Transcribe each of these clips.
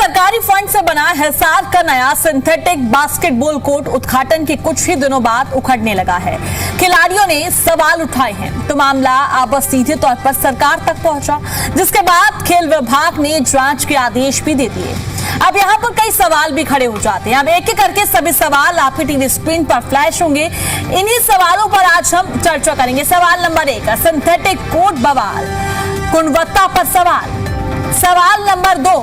सरकारी फंड से बना हिसार का नया सिंथेटिक बास्केटबॉल कोर्ट उद्घाटन के कुछ ही दिनों बाद उखड़ने लगा है। खिलाड़ियों ने सवाल उठाए हैं तो मामला अब सीधे तौर पर सरकार तक पहुंचा, जिसके बाद खेल विभाग ने जांच के आदेश भी दे दिए। अब यहाँ पर कई सवाल भी खड़े हो जाते हैं। अब एक एक करके सभी सवाल आपकी टीवी स्क्रीन पर फ्लैश होंगे। इन्हीं सवालों पर आज हम चर्चा करेंगे। सवाल नंबर 1, सिंथेटिक कोर्ट बवाल, गुणवत्ता पर सवाल। सवाल नंबर 2,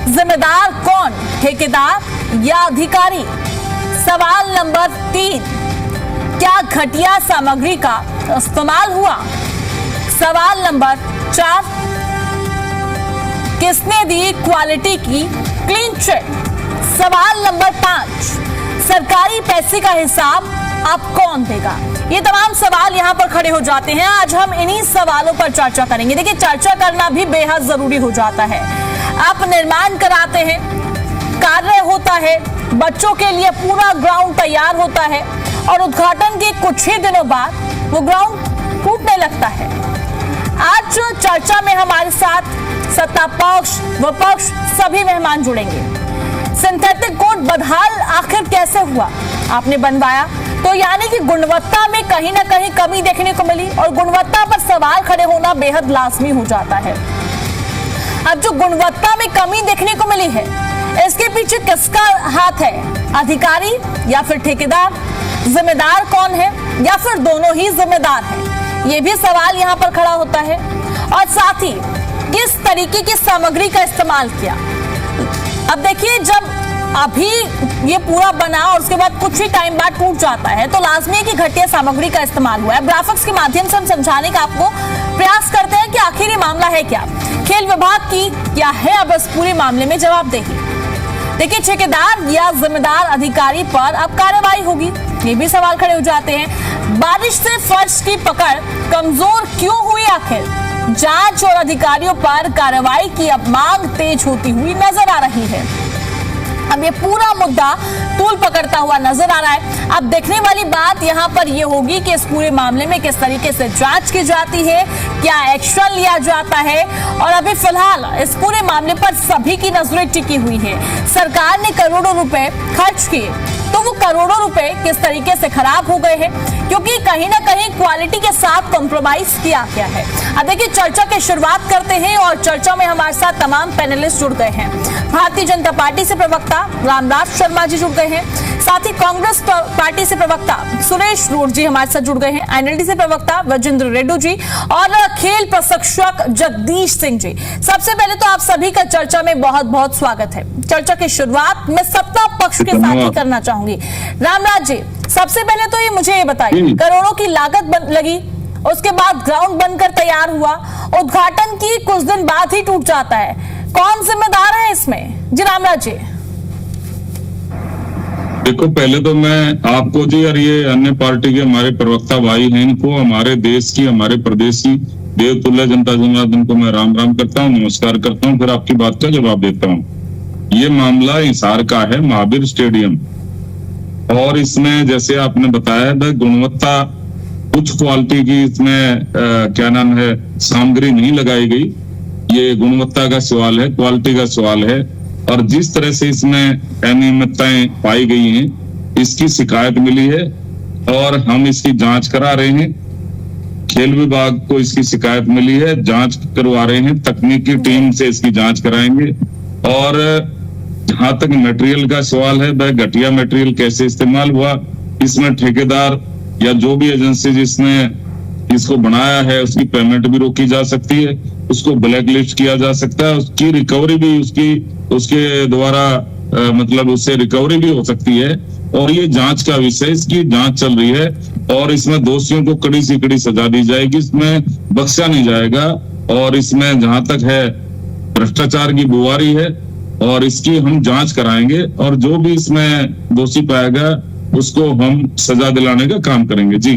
जिम्मेदार कौन, ठेकेदार या अधिकारी। सवाल नंबर 3, क्या घटिया सामग्री का इस्तेमाल हुआ। सवाल नंबर 4, किसने दी क्वालिटी की क्लीन चिट। सवाल नंबर 5, सरकारी पैसे का हिसाब अब कौन देगा। ये तमाम सवाल यहाँ पर खड़े हो जाते हैं। आज हम इन्हीं सवालों पर चर्चा करेंगे। देखिए, चर्चा करना भी बेहद जरूरी हो जाता है। आप निर्माण कराते हैं, कार्य होता है, बच्चों के लिए पूरा ग्राउंड तैयार होता है और उद्घाटन के कुछ ही दिनों बाद वो ग्राउंड टूटने लगता है। आज चर्चा में हमारे साथ सत्ता पक्ष, विपक्ष सभी मेहमान जुड़ेंगे। सिंथेटिक कोर्ट बदहाल आखिर कैसे हुआ, आपने बनवाया तो यानी कि गुणवत्ता में कहीं ना कहीं कमी देखने को मिली और गुणवत्ता पर सवाल खड़े होना बेहद लाजमी हो जाता है। अब जो गुणवत्ता में कमी देखने को मिली है, इसके पीछे किसका हाथ है, अधिकारी या फिर ठेकेदार। जिम्मेदार कौन है या फिर दोनों ही जिम्मेदार हैं, ये भी सवाल यहाँ पर खड़ा होता है। और साथ ही किस तरीके की सामग्री का इस्तेमाल किया। अब देखिए, जब अभी ये पूरा बना और उसके बाद कुछ ही टाइम बाद टूट जाता है तो लाजमी है कि घटिया सामग्री का इस्तेमाल हुआ है। ग्राफिक्स के माध्यम से हम समझाने का आपको प्रयास करते हैं कि आखिर ये मामला है क्या, खेल विभाग की क्या है अब इस पूरे मामले में जवाबदेही। देखिए, ठेकेदार या जिम्मेदार अधिकारी पर अब कार्रवाई होगी, ये भी सवाल खड़े हो जाते हैं। बारिश से फर्श की पकड़ कमजोर क्यों हुई आखिर। जांच और अधिकारियों पर कार्रवाई की अब मांग तेज होती हुई नजर आ रही है। अब ये पूरा मुद्दा तूल पकड़ता हुआ नजर आ रहा है। अब देखने वाली बात यहाँ पर ये होगी कि इस पूरे मामले में किस तरीके से जांच की जाती है, क्या एक्शन लिया जाता है। और अभी फिलहाल इस पूरे मामले पर सभी की नजरें टिकी हुई है। सरकार ने करोड़ों रुपए खर्च किए तो वो करोड़ों रुपए किस तरीके से खराब हो गए हैं, क्योंकि कहीं ना कहीं क्वालिटी के साथ कॉम्प्रोमाइज किया गया है। अब देखिए, चर्चा की शुरुआत करते हैं और चर्चा में हमारे साथ तमाम पैनलिस्ट जुड़ गए हैं। भारतीय जनता पार्टी से प्रवक्ता रामराज शर्मा जी जुड़ गए हैं, साथ ही कांग्रेस पार्टी से प्रवक्ता सुरेश रोड जी हमारे साथ जुड़ गए हैं, एनएलडी से प्रवक्ता वजेंद्र रेड्डी जी और खेल प्रशिक्षक जगदीश सिंह जी। सबसे पहले तो आप सभी का चर्चा में बहुत बहुत स्वागत है। चर्चा की शुरुआत मैं सत्ता पक्ष के साथ ही करना चाहूंगी। रामराज जी, सबसे पहले तो ये मुझे ये बताइए, करोड़ों की लागत लगी, उसके बाद ग्राउंड बनकर तैयार हुआ, उद्घाटन की कुछ दिन बाद ही टूट जाता है, कौन जिम्मेदार है इसमें। जी रामराज जी। देखो, पहले तो मैं आपको जी और ये अन्य पार्टी के हमारे प्रवक्ता भाई हैं, इनको हमारे देश की, हमारे प्रदेश की देवतुल्य जनता जनार्दन को मैं राम राम करता हूँ, नमस्कार करता हूँ, फिर आपकी बात का जवाब देता हूँ। ये मामला हिसार का है, महावीर स्टेडियम, और इसमें जैसे आपने बताया गुणवत्ता, कुछ क्वालिटी की इसमें क्या नाम है, सामग्री नहीं लगाई गई। ये गुणवत्ता का सवाल है, क्वालिटी का सवाल है। और जिस तरह से इसमें अनियमितताएं पाई गई हैं, इसकी शिकायत मिली है और हम इसकी जांच करा रहे हैं। खेल विभाग को इसकी शिकायत मिली है, जांच करवा रहे हैं, तकनीकी टीम से इसकी जांच कराएंगे। और जहां तक मटेरियल का सवाल है, वह घटिया मटेरियल कैसे इस्तेमाल हुआ, इसमें ठेकेदार या जो भी एजेंसी जिसने इसको बनाया है उसकी पेमेंट भी रोकी जा सकती है, उसको ब्लैक लिस्ट किया जा सकता है, उसकी रिकवरी भी उसके द्वारा मतलब उससे रिकवरी भी हो सकती है। और ये जांच का विषय, इसकी जांच चल रही है और इसमें दोषियों को कड़ी से कड़ी सजा दी जाएगी, इसमें बख्शा नहीं जाएगा। और इसमें जहां तक है भ्रष्टाचार की बुआरी है और इसकी हम जांच कराएंगे और जो भी इसमें दोषी पाएगा उसको हम सजा दिलाने का काम करेंगे। जी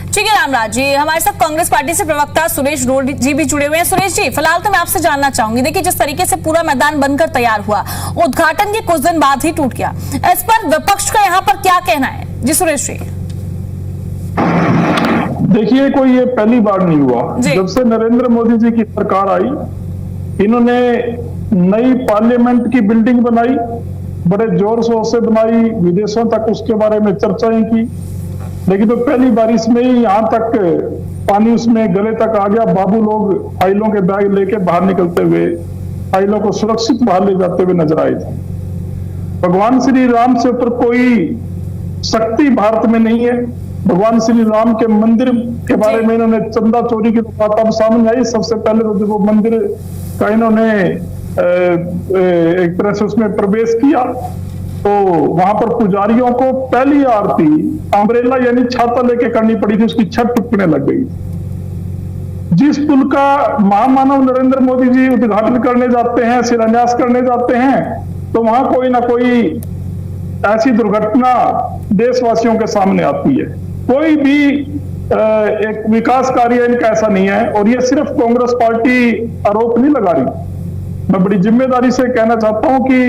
ठीक है रामराज जी। हमारे साथ कांग्रेस पार्टी से प्रवक्ता सुरेश रोड जी भी जुड़े हुए हैं। सुरेश जी, फिलहाल तो मैं आपसे जानना चाहूंगी, देखिए जिस तरीके से पूरा मैदान बनकर तैयार हुआ, उद्घाटन के कुछ दिन बाद ही टूट गया, इस पर विपक्ष का यहाँ पर क्या कहना है। जी सुरेश जी। देखिए, कोई ये पहली बार नहीं हुआ। जब से नरेंद्र मोदी जी की सरकार आई इन्होंने नई पार्लियामेंट की बिल्डिंग बनाई, बड़े जोर शोर से बनाई, विदेशों तक उसके बारे में चर्चाएं की, लेकिन तो पहली बारिश में ही यहाँ तक पानी उसमें गले तक आ गया। बाबू लोग फाइलों के बैग लेके बाहर निकलते हुए, फाइलों को सुरक्षित बाहर ले जाते हुए नजर आए थे। भगवान श्री राम से ऊपर कोई शक्ति भारत में नहीं है। भगवान श्री राम के मंदिर के बारे में इन्होंने चंदा चोरी की बात अब सामने आई। सबसे पहले तो देखो मंदिर का इन्होंने एक तरह से उसमें प्रवेश किया, तो वहां पर पुजारियों को पहली आरती अम्ब्रेला यानी छाता लेके करनी पड़ी थी, उसकी छत टूटने लग गई। जिस पुल का महामानव नरेंद्र मोदी जी उद्घाटन करने जाते हैं, शिलान्यास करने जाते हैं, तो वहां कोई ना कोई ऐसी दुर्घटना देशवासियों के सामने आती है। कोई भी एक विकास कार्य इनका ऐसा नहीं है। और ये सिर्फ कांग्रेस पार्टी आरोप नहीं लगा रही, मैं बड़ी जिम्मेदारी से कहना चाहता हूं कि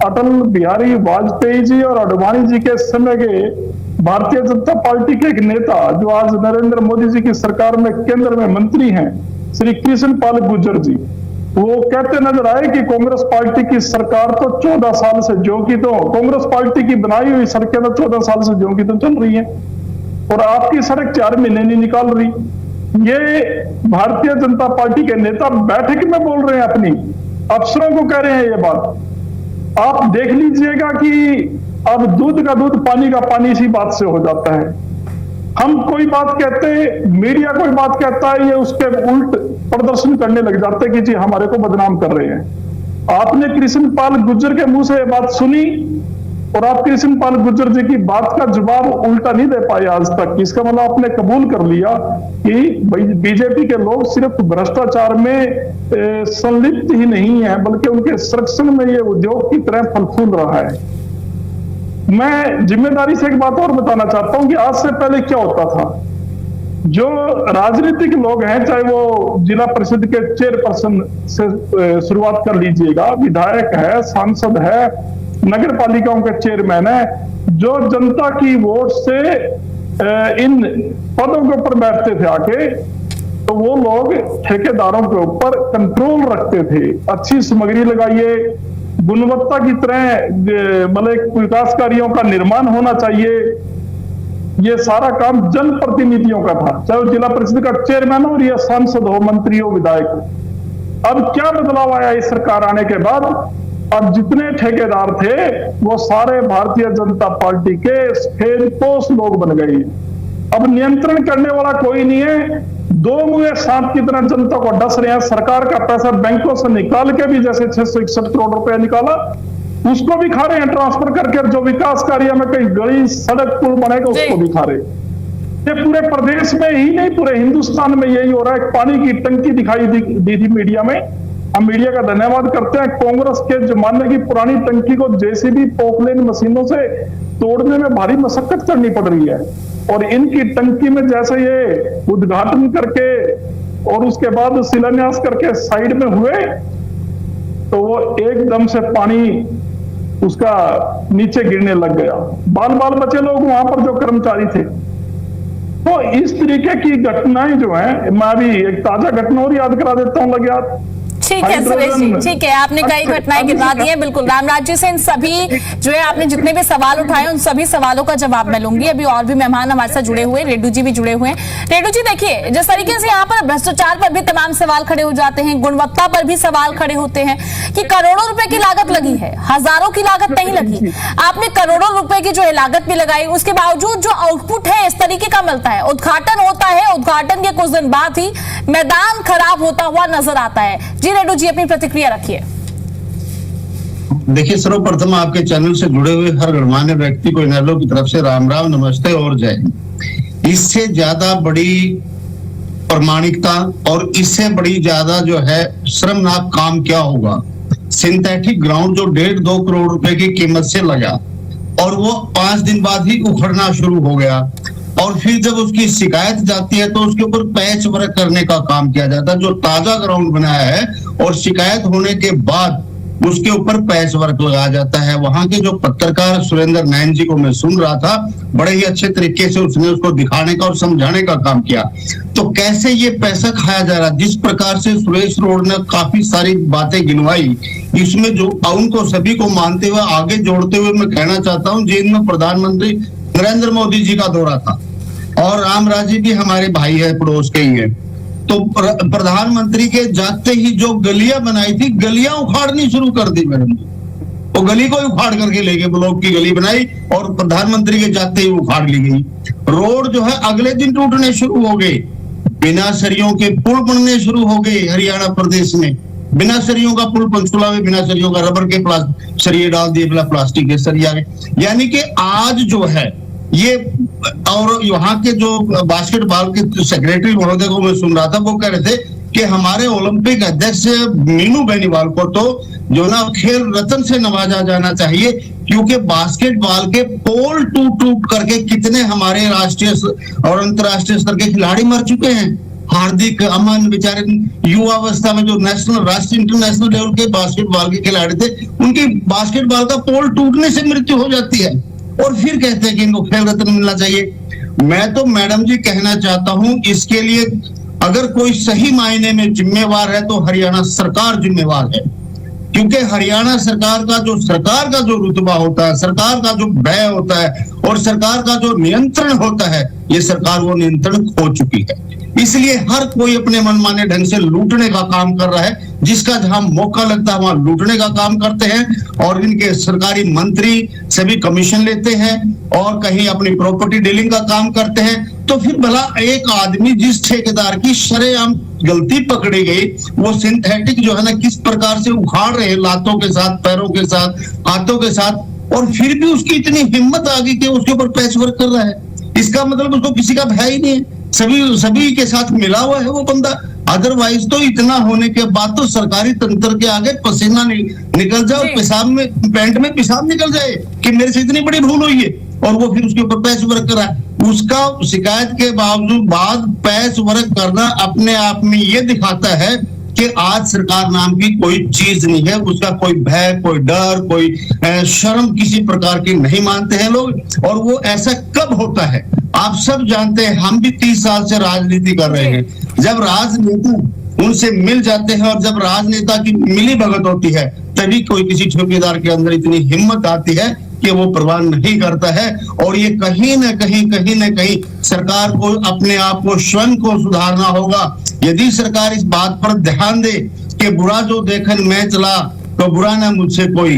अटल बिहारी वाजपेयी जी और आडवाणी जी के समय के भारतीय जनता पार्टी के एक नेता जो आज नरेंद्र मोदी जी की सरकार में केंद्र में मंत्री हैं, श्री कृष्ण पाल गुर्जर जी, वो कहते नजर आए कि कांग्रेस पार्टी की सरकार तो 14 साल से जो की तो कांग्रेस पार्टी की बनाई हुई सड़कें तो 14 साल से जो की तो चल रही हैं और आपकी सड़क 4 महीने नहीं निकाल रही। ये भारतीय जनता पार्टी के नेता बैठक में बोल रहे हैं, अपनी अफसरों को कह रहे हैं ये बात। आप देख लीजिएगा कि अब दूध का दूध पानी का पानी इसी बात से हो जाता है। हम कोई बात कहते, मीडिया कोई बात कहता है, ये उसके उल्ट प्रदर्शन करने लग जाते कि जी हमारे को बदनाम कर रहे हैं। आपने कृष्ण पाल गुर्जर के मुंह से ये बात सुनी और आप कृष्ण पाल गुर्जर जी की बात का जवाब उल्टा नहीं दे पाए आज तक। इसका मतलब आपने कबूल कर लिया कि बीजेपी के लोग सिर्फ भ्रष्टाचार में संलिप्त ही नहीं है, बल्कि उनके संरक्षण में ये उद्योग की तरह फल फूल रहा है। मैं जिम्मेदारी से एक बात और बताना चाहता हूं कि आज से पहले क्या होता था। जो राजनीतिक लोग हैं, चाहे वो जिला परिषद के चेयरपर्सन से शुरुआत कर लीजिएगा, विधायक है, सांसद है, नगर पालिकाओं के चेयरमैन है, जो जनता की वोट से इन पदों के ऊपर बैठते थे आके, तो वो लोग ठेकेदारों के ऊपर कंट्रोल रखते थे। अच्छी सामग्री लगाइए, गुणवत्ता की तरह मतलब विकास कार्यों का निर्माण होना चाहिए। ये सारा काम जनप्रतिनिधियों का था, चाहे जिला परिषद का चेयरमैन हो या सांसद हो, मंत्री हो, विधायक हो। अब क्या बदलाव आया इस सरकार आने के बाद? अब जितने ठेकेदार थे वो सारे भारतीय जनता पार्टी के फेरपोश लोग बन गए। अब नियंत्रण करने वाला कोई नहीं है। दो मुंहे सांप की तरह जनता को डस रहे हैं। सरकार का पैसा बैंकों से निकाल के भी, जैसे 661 करोड़ रुपया निकाला, उसको भी खा रहे हैं ट्रांसफर करके। जो विकास कार्य में कहीं गली सड़क पुल बनेगा उसको भी खा रहे। ये पूरे प्रदेश में ही नहीं, पूरे हिंदुस्तान में यही हो रहा है। पानी की टंकी दिखाई दी थी मीडिया में, हम मीडिया का धन्यवाद करते हैं। कांग्रेस के जमाने की पुरानी टंकी को जेसीबी पोकलेन मशीनों से तोड़ने में भारी मशक्कत करनी पड़ रही है, और इनकी टंकी में जैसे ये उद्घाटन करके और उसके बाद शिलान्यास करके साइड में हुए, तो वो एकदम से पानी उसका नीचे गिरने लग गया। बाल बाल बचे लोग वहां पर जो कर्मचारी थे। तो इस तरीके की घटनाएं जो है, मैं अभी एक ताजा घटना और याद करा देता हूँ। लगे याद ठीक है सुरेश जी, ठीक है, आपने कई घटनाएं गिनवा दी हैं। बिल्कुल रामराज जी से इन सभी जो है आपने जितने भी सवाल उठाए उन सभी सवालों का जवाब मैं लूंगी। अभी और भी मेहमान हमारे साथ जुड़े हुए, रेड्डू जी भी जुड़े हुए हैं। रेड्डू जी देखिए, जिस तरीके से यहाँ पर भ्रष्टाचार पर भी तमाम सवाल खड़े हो जाते हैं, गुणवत्ता पर भी सवाल खड़े होते हैं कि करोड़ों रुपए की लागत लगी है, हजारों की लागत नहीं लगी। आपने करोड़ों रुपए की जो है लागत भी लगाई, उसके बावजूद जो आउटपुट है इस तरीके का मिलता है। उद्घाटन होता है, उद्घाटन के कुछ दिन बाद ही मैदान खराब होता हुआ नजर आता है। जी रेड्डू जी, अपनी प्रतिक्रिया रखिए। देखिए, सर्वप्रथम आपके चैनल से जुड़े हुए हर गणमान्य व्यक्ति को इनेलो की तरफ से राम राम, नमस्ते और जय हिंद। इससे ज्यादा बड़ी प्रामाणिकता और इससे बड़ी ज्यादा जो है श्रमनाक काम क्या होगा। सिंथेटिक ग्राउंड जो 1.5-2 करोड़ रुपए की कीमत से लगा और वो 5 दिन बाद ही उखड़ना शुरू हो गया, और फिर जब उसकी शिकायत जाती है तो उसके ऊपर पैच वर्क करने का काम किया जाता है। जो ताजा ग्राउंड बनाया है और शिकायत होने के बाद उसके ऊपर पैच वर्क लगाया जाता है। वहां के जो पत्रकार सुरेंद्र नैन जी को मैं सुन रहा था, बड़े ही अच्छे तरीके से उसने उसको दिखाने का और समझाने का काम किया। तो कैसे ये पैसा खाया जा रहा, जिस प्रकार से सुरेश रोड ने काफी सारी बातें गिनवाई, इसमें जो उनको सभी को मानते हुए आगे जोड़ते हुए मैं कहना चाहता हूँ, जिनमें प्रधानमंत्री नरेंद्र मोदी जी का दौरा था और रामराज जी भी हमारे भाई है, पड़ोस के ही है। तो प्रधानमंत्री के जाते ही जो गलियां बनाई थी, गलियां उखाड़नी शुरू कर दी मैडम। वो गली को उखाड़ करके ले गए, ब्लॉक की गली बनाई और प्रधानमंत्री के जाते ही उखाड़ ली गई। रोड जो है अगले दिन टूटने शुरू हो गए, बिना सरियों के पुल बनने शुरू हो गए हरियाणा प्रदेश में। बिना सरियों का पुल पंचकुला में, बिना सरियों का रबर के सरिये डाल दिए, प्लास्टिक के सरिया के। यानी कि आज जो है ये, और यहाँ के जो बास्केटबॉल के सेक्रेटरी महोदय को मैं सुन रहा था, वो कह रहे थे कि हमारे ओलंपिक अध्यक्ष मीनू बेनीवाल को तो जो ना खेल रत्न से नवाजा जाना चाहिए, क्योंकि बास्केटबॉल के पोल टूट करके कितने हमारे राष्ट्रीय और अंतर्राष्ट्रीय स्तर के खिलाड़ी मर चुके हैं। हार्दिक, अमन बेचारे युवावस्था में जो नेशनल, राष्ट्रीय, इंटरनेशनल लेवल के बास्केटबॉल के खिलाड़ी थे, उनकी बास्केटबॉल का पोल टूटने से मृत्यु हो जाती है और फिर कहते हैं कि इनको खेल रत्न मिलना चाहिए। मैं तो मैडम जी कहना चाहता हूं, इसके लिए अगर कोई सही मायने में जिम्मेवार है तो हरियाणा सरकार जिम्मेवार है, क्योंकि हरियाणा सरकार का जो रुतबा होता है, सरकार का जो व्यय होता है और सरकार का जो नियंत्रण होता है, ये सरकार वो नियंत्रण खो चुकी है। इसलिए हर कोई अपने मनमाने ढंग से लूटने का काम कर रहा है, जिसका जहां मौका लगता है वहां लूटने का काम करते हैं और इनके सरकारी मंत्री सभी कमीशन लेते हैं और कहीं अपनी प्रॉपर्टी डीलिंग का काम करते हैं। तो फिर भला एक आदमी, जिस ठेकेदार की शरेआम गलती पकड़ी गई, वो सिंथेटिक जो है ना किस प्रकार से उखाड़ रहे हैं, लातों के साथ, पैरों के साथ, हाथों के साथ, और फिर भी उसकी इतनी हिम्मत आ गई कि उसके ऊपर पैच वर्क कर रहा है। इसका मतलब उसको किसी का भय ही नहीं है, सभी के साथ मिला हुआ है वो बंदा। अदरवाइज तो इतना होने के बाद तो सरकारी तंत्र के आगे पसीना निकल जाए और पेशाब में, पैंट में पेशाब निकल जाए कि मेरे से इतनी बड़ी भूल हुई है, और वो फिर उसके ऊपर पैच वर्क कर रहा है। उसका शिकायत के बावजूद बाद पैच वर्क करना अपने आप में ये दिखाता है कि आज सरकार नाम की कोई चीज नहीं है, उसका कोई भय, कोई डर, कोई शर्म किसी प्रकार की नहीं मानते हैं लोग। और वो ऐसा कब होता है आप सब जानते हैं, हम भी 30 साल से राजनीति कर रहे हैं। जब राजनेता उनसे मिल जाते हैं और जब राजनेता की मिली भगत होती है, तभी कोई किसी ठेकेदार के अंदर इतनी हिम्मत आती है कि वो परवाह नहीं करता है। और ये कहीं न कहीं सरकार को अपने आप को, स्वयं को सुधारना होगा। यदि सरकार इस बात पर ध्यान दे कि बुरा जो देखन मैं चला तो बुरा ना मुझसे कोई,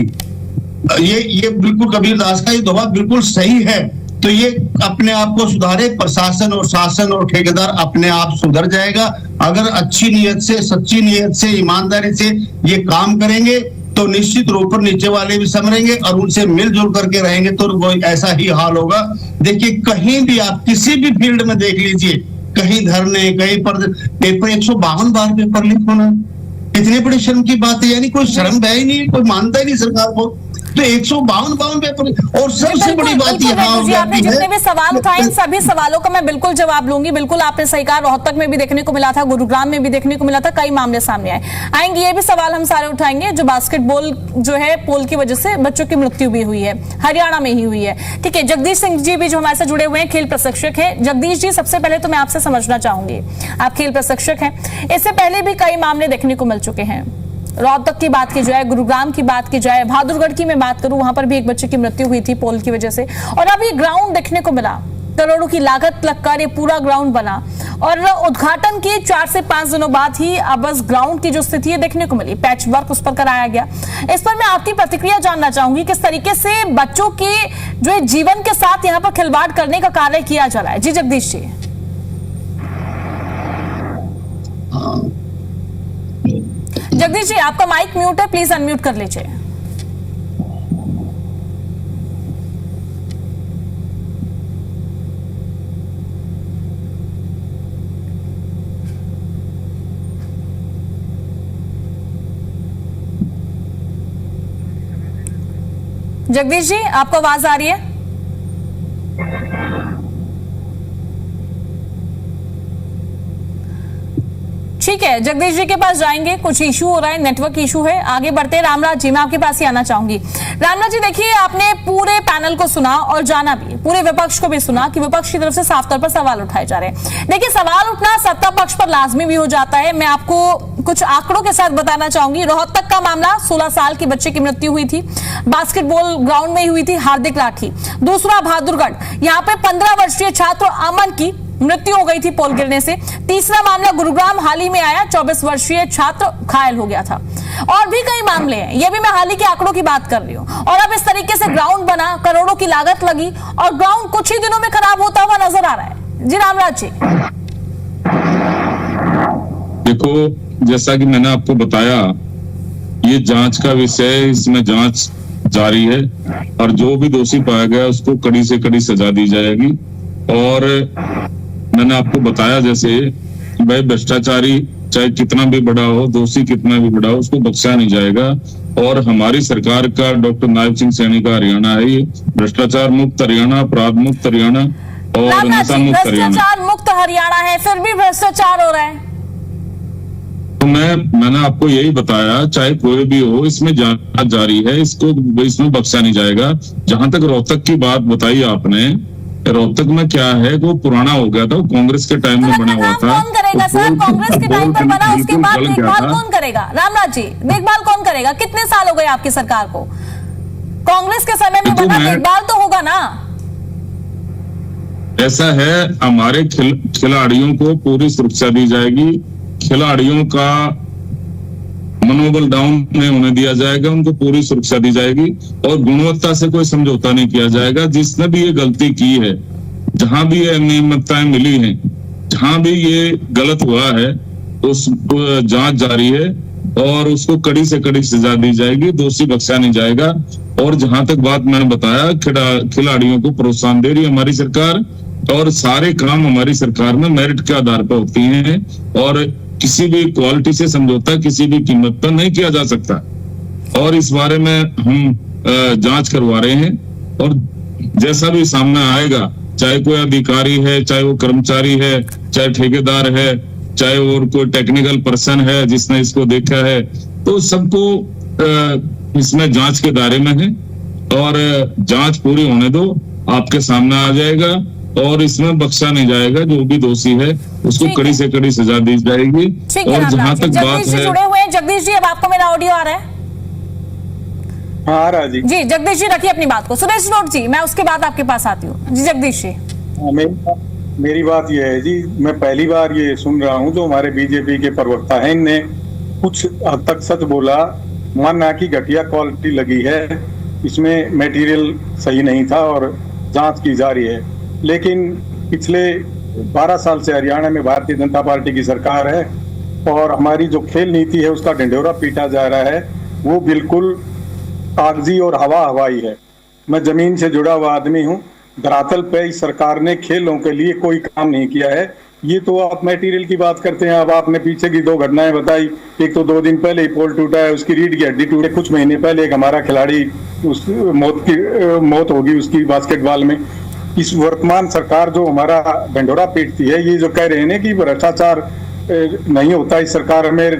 ये बिल्कुल कबीरदास का ये दोहा बिल्कुल सही है। तो ये अपने आप को सुधारे, प्रशासन और शासन और ठेकेदार अपने आप सुधर जाएगा। अगर अच्छी नीयत से, सच्ची नीयत से, ईमानदारी से ये काम करेंगे तो निश्चित रूप पर नीचे वाले भी समझेंगे और उनसे मिलजुल करके रहेंगे तो वो ऐसा ही हाल होगा। देखिए कहीं भी आप किसी भी फील्ड में देख लीजिए, कहीं धरने, कहीं पर पेपर 152 बार पेपर लीक होना, इतनी बड़ी शर्म की बात है। यानी कोई शर्म है ही नहीं, कोई मानता ही नहीं सरकार को। तो 152 पेपर, और सबसे बड़ी बात ये, आपने जितने भी सवाल उठाए इन सभी सवालों का मैं बिल्कुल जवाब लूंगी। बिल्कुल आपने सही कहा, रोहतक में भी देखने को मिला था, गुरुग्राम में भी देखने को मिला था, कई मामले सामने आएंगे। ये भी सवाल हम सारे उठाएंगे जो बास्केटबॉल जो है पोल की वजह से बच्चों की मृत्यु भी हुई है, हरियाणा में ही हुई है। ठीक है, जगदीश सिंह जी भी जो हमारे साथ जुड़े हुए हैं, खेल प्रशिक्षक है। जगदीश जी, सबसे पहले तो मैं आपसे समझना चाहूंगी, आप खेल प्रशिक्षक हैं, इससे पहले भी कई मामले देखने को मिल चुके हैं। रोहतक की बात की जाए, गुरुग्राम की बात की जाए, बहादुरगढ़ की मैं बात करूं, वहां पर भी एक बच्चे की मृत्यु हुई थी पोल की वजह से। और अब ये ग्राउंड देखने को मिला, करोड़ों की लागत लगकर ये पूरा ग्राउंड बना और उद्घाटन के 4 से 5 दिनों बाद ही अब इस ग्राउंड की जो स्थिति है देखने को मिली, पैच वर्क उस पर कराया गया। इस पर मैं आपकी प्रतिक्रिया जानना चाहूंगी, किस तरीके से बच्चों के जो जीवन के साथ यहाँ पर खिलवाड़ करने का कार्य किया जा रहा है। जी जगदीश जी। जगदीश जी, आपका माइक म्यूट है, प्लीज अनम्यूट कर लीजिए। जगदीश जी, आपको आवाज आ रही है? ठीक ठीक है, जगदीश जी के पास जाएंगे, कुछ इशू हो रहा है, नेटवर्क इशू है, आगे बढ़ते हैं। रामराज जी, मैं आपके पास ही आना चाहूंगी। रामराज जी, देखिए, आपने पूरे पैनल को सुना और जाना भी, पूरे विपक्ष को भी सुना कि विपक्ष की तरफ से साफ तौर पर सवाल उठाए जा रहे हैं। देखिए, सवाल उठना सत्ता पक्ष पर लाजमी भी हो जाता है। मैं आपको कुछ आंकड़ों के साथ बताना चाहूंगी। रोहतक का मामला, 16 साल की बच्चे की मृत्यु हुई थी, बास्केटबॉल ग्राउंड में ही हुई थी, हार्दिक लाठी। दूसरा बहादुरगढ़, यहाँ पे 15 वर्षीय छात्र अमन की मृत्यु हो गई थी पोल गिरने से। तीसरा मामला गुरुग्राम हाल ही में आया, 24 वर्षीय छात्र घायल हो गया था। और भी कई मामले हैं, ये भी मैं हाल ही के आंकड़ों की बात कर रही हूं। और अब इस तरीके से ग्राउंड बना, करोड़ों की लागत लगी और ग्राउंड कुछ ही दिनों में खराब होता हुआ नजर आ रहा है। जी रामराज जी। देखो, जैसा कि मैंने आपको बताया, ये जांच का विषय है, इसमें जांच जारी है और जो भी दोषी पाया गया उसको कड़ी से कड़ी सजा दी जाएगी। और मैंने आपको बताया जैसे भाई, भ्रष्टाचारी चाहे कितना भी बड़ा हो, दोषी कितना भी बड़ा हो, उसको बख्शा नहीं जाएगा। और हमारी सरकार का, डॉक्टर नायब सिंह सैनी का हरियाणा है, ये भ्रष्टाचार मुक्त हरियाणा, अपराध मुक्त हरियाणा और नशा मुक्त हरियाणा। भ्रष्टाचार मुक्त हरियाणा है, फिर भी भ्रष्टाचार हो रहा है। तो मैंने आपको यही बताया, चाहे कोई भी हो, इसमें जांच जारी है, इसमें बख्शा नहीं जाएगा। जहां तक रोहतक की बात बताई आपने, रोहतक में क्या है, वो पुराना हो गया था, वो कांग्रेस के टाइम में बना हुआ था। कौन करेगा सर? कांग्रेस के टाइम पर बना, उसके बाद देखभाल कौन करेगा? रामराज जी, देखभाल कौन करेगा? कितने साल हो गए आपकी सरकार को? कांग्रेस के समय में बना, देखभाल तो होगा ना। ऐसा है, हमारे खिलाड़ियों को पूरी सुरक्षा दी जाएगी, खिलाड़ियों का मनोबल डाउन नहीं होने दिया जाएगा, उनको पूरी सुरक्षा दी जाएगी और गुणवत्ता से कोई समझौता नहीं किया जाएगा। जिसने भी ये गलती की है, जहां भी ये अनियमितताएं मिली हैं, जहां भी ये गलत हुआ है, उस जांच जारी है और उसको कड़ी से कड़ी सजा दी जाएगी, दोषी बख्शा नहीं जाएगा। और जहां तक बात मैंने बताया, खिलाड़ियों को प्रोत्साहन दे रही है हमारी सरकार और सारे काम हमारी सरकार में मेरिट के आधार पर होती हैं और किसी भी क्वालिटी से समझौता किसी भी कीमत पर नहीं किया जा सकता। और इस बारे में हम जांच करवा रहे हैं और जैसा भी सामने आएगा, चाहे कोई अधिकारी है, चाहे वो कर्मचारी है, चाहे ठेकेदार है, चाहे और कोई टेक्निकल पर्सन है जिसने इसको देखा है, तो सबको इसमें जांच के दायरे में है और जांच पूरी होने दो, आपके सामने आ जाएगा और इसमें बख्शा नहीं जाएगा। जो भी दोषी है उसको कड़ी से कड़ी सजा दी जाएगी। और जहां तक बात है, जुड़े हुए हैं जगदीश जी, अब आपको मेरा ऑडियो आ रहा है? हाँ, आ रहा है जी। जी जगदीश जी, रखिए अपनी बात को। सुरेश रोड जी, मैं उसके बाद आपके पास आती हूँ। जी जगदीश जी। मेरी बात यह है जी, मैं पहली बार ये सुन रहा हूँ जो हमारे बीजेपी के प्रवक्ता हैं, इनने कुछ हद तक सच बोला, माना कि घटिया क्वालिटी लगी है, इसमें मटेरियल सही नहीं था और जांच की जा रही है। लेकिन पिछले 12 साल से हरियाणा में भारतीय जनता पार्टी की सरकार है और हमारी जो खेल नीति है उसका ढिंढोरा पीटा जा रहा है, वो बिल्कुल कागजी और हवाई है। मैं जमीन से जुड़ा हुआ आदमी हूँ, धरातल पे इस सरकार ने खेलों के लिए कोई काम नहीं किया है। ये तो आप मटेरियल की बात करते हैं। अब आपने पीछे की 2 घटनाएं बताई, एक तो 2 दिन पहले ही पोल टूटा है, उसकी रीढ़ की हड्डी टूटे, कुछ महीने पहले एक हमारा खिलाड़ी उस मौत होगी उसकी बास्केटबॉल में। इस वर्तमान सरकार जो हमारा ढंढोरा पीटती है, ये जो कह रहे हैं कि भ्रष्टाचार नहीं होता इस सरकार में,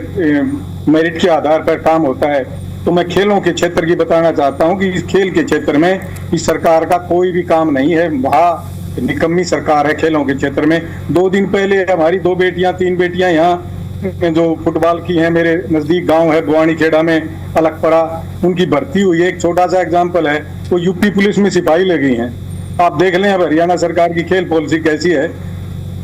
मेरिट के आधार पर काम होता है, तो मैं खेलों के क्षेत्र की बताना चाहता हूं कि इस खेल के क्षेत्र में इस सरकार का कोई भी काम नहीं है। वहाँ निकम्मी सरकार है खेलों के क्षेत्र में। 2 दिन पहले हमारी 2 बेटियां 3 बेटियां यहाँ जो फुटबॉल की हैं, मेरे नजदीक गांव है बुआनी खेड़ा में अलगपरा, उनकी भर्ती हुई है। एक छोटा सा एग्जाम्पल है, वो यूपी पुलिस में सिपाही लगी हैं। आप देख लें अब हरियाणा सरकार की खेल पॉलिसी कैसी है।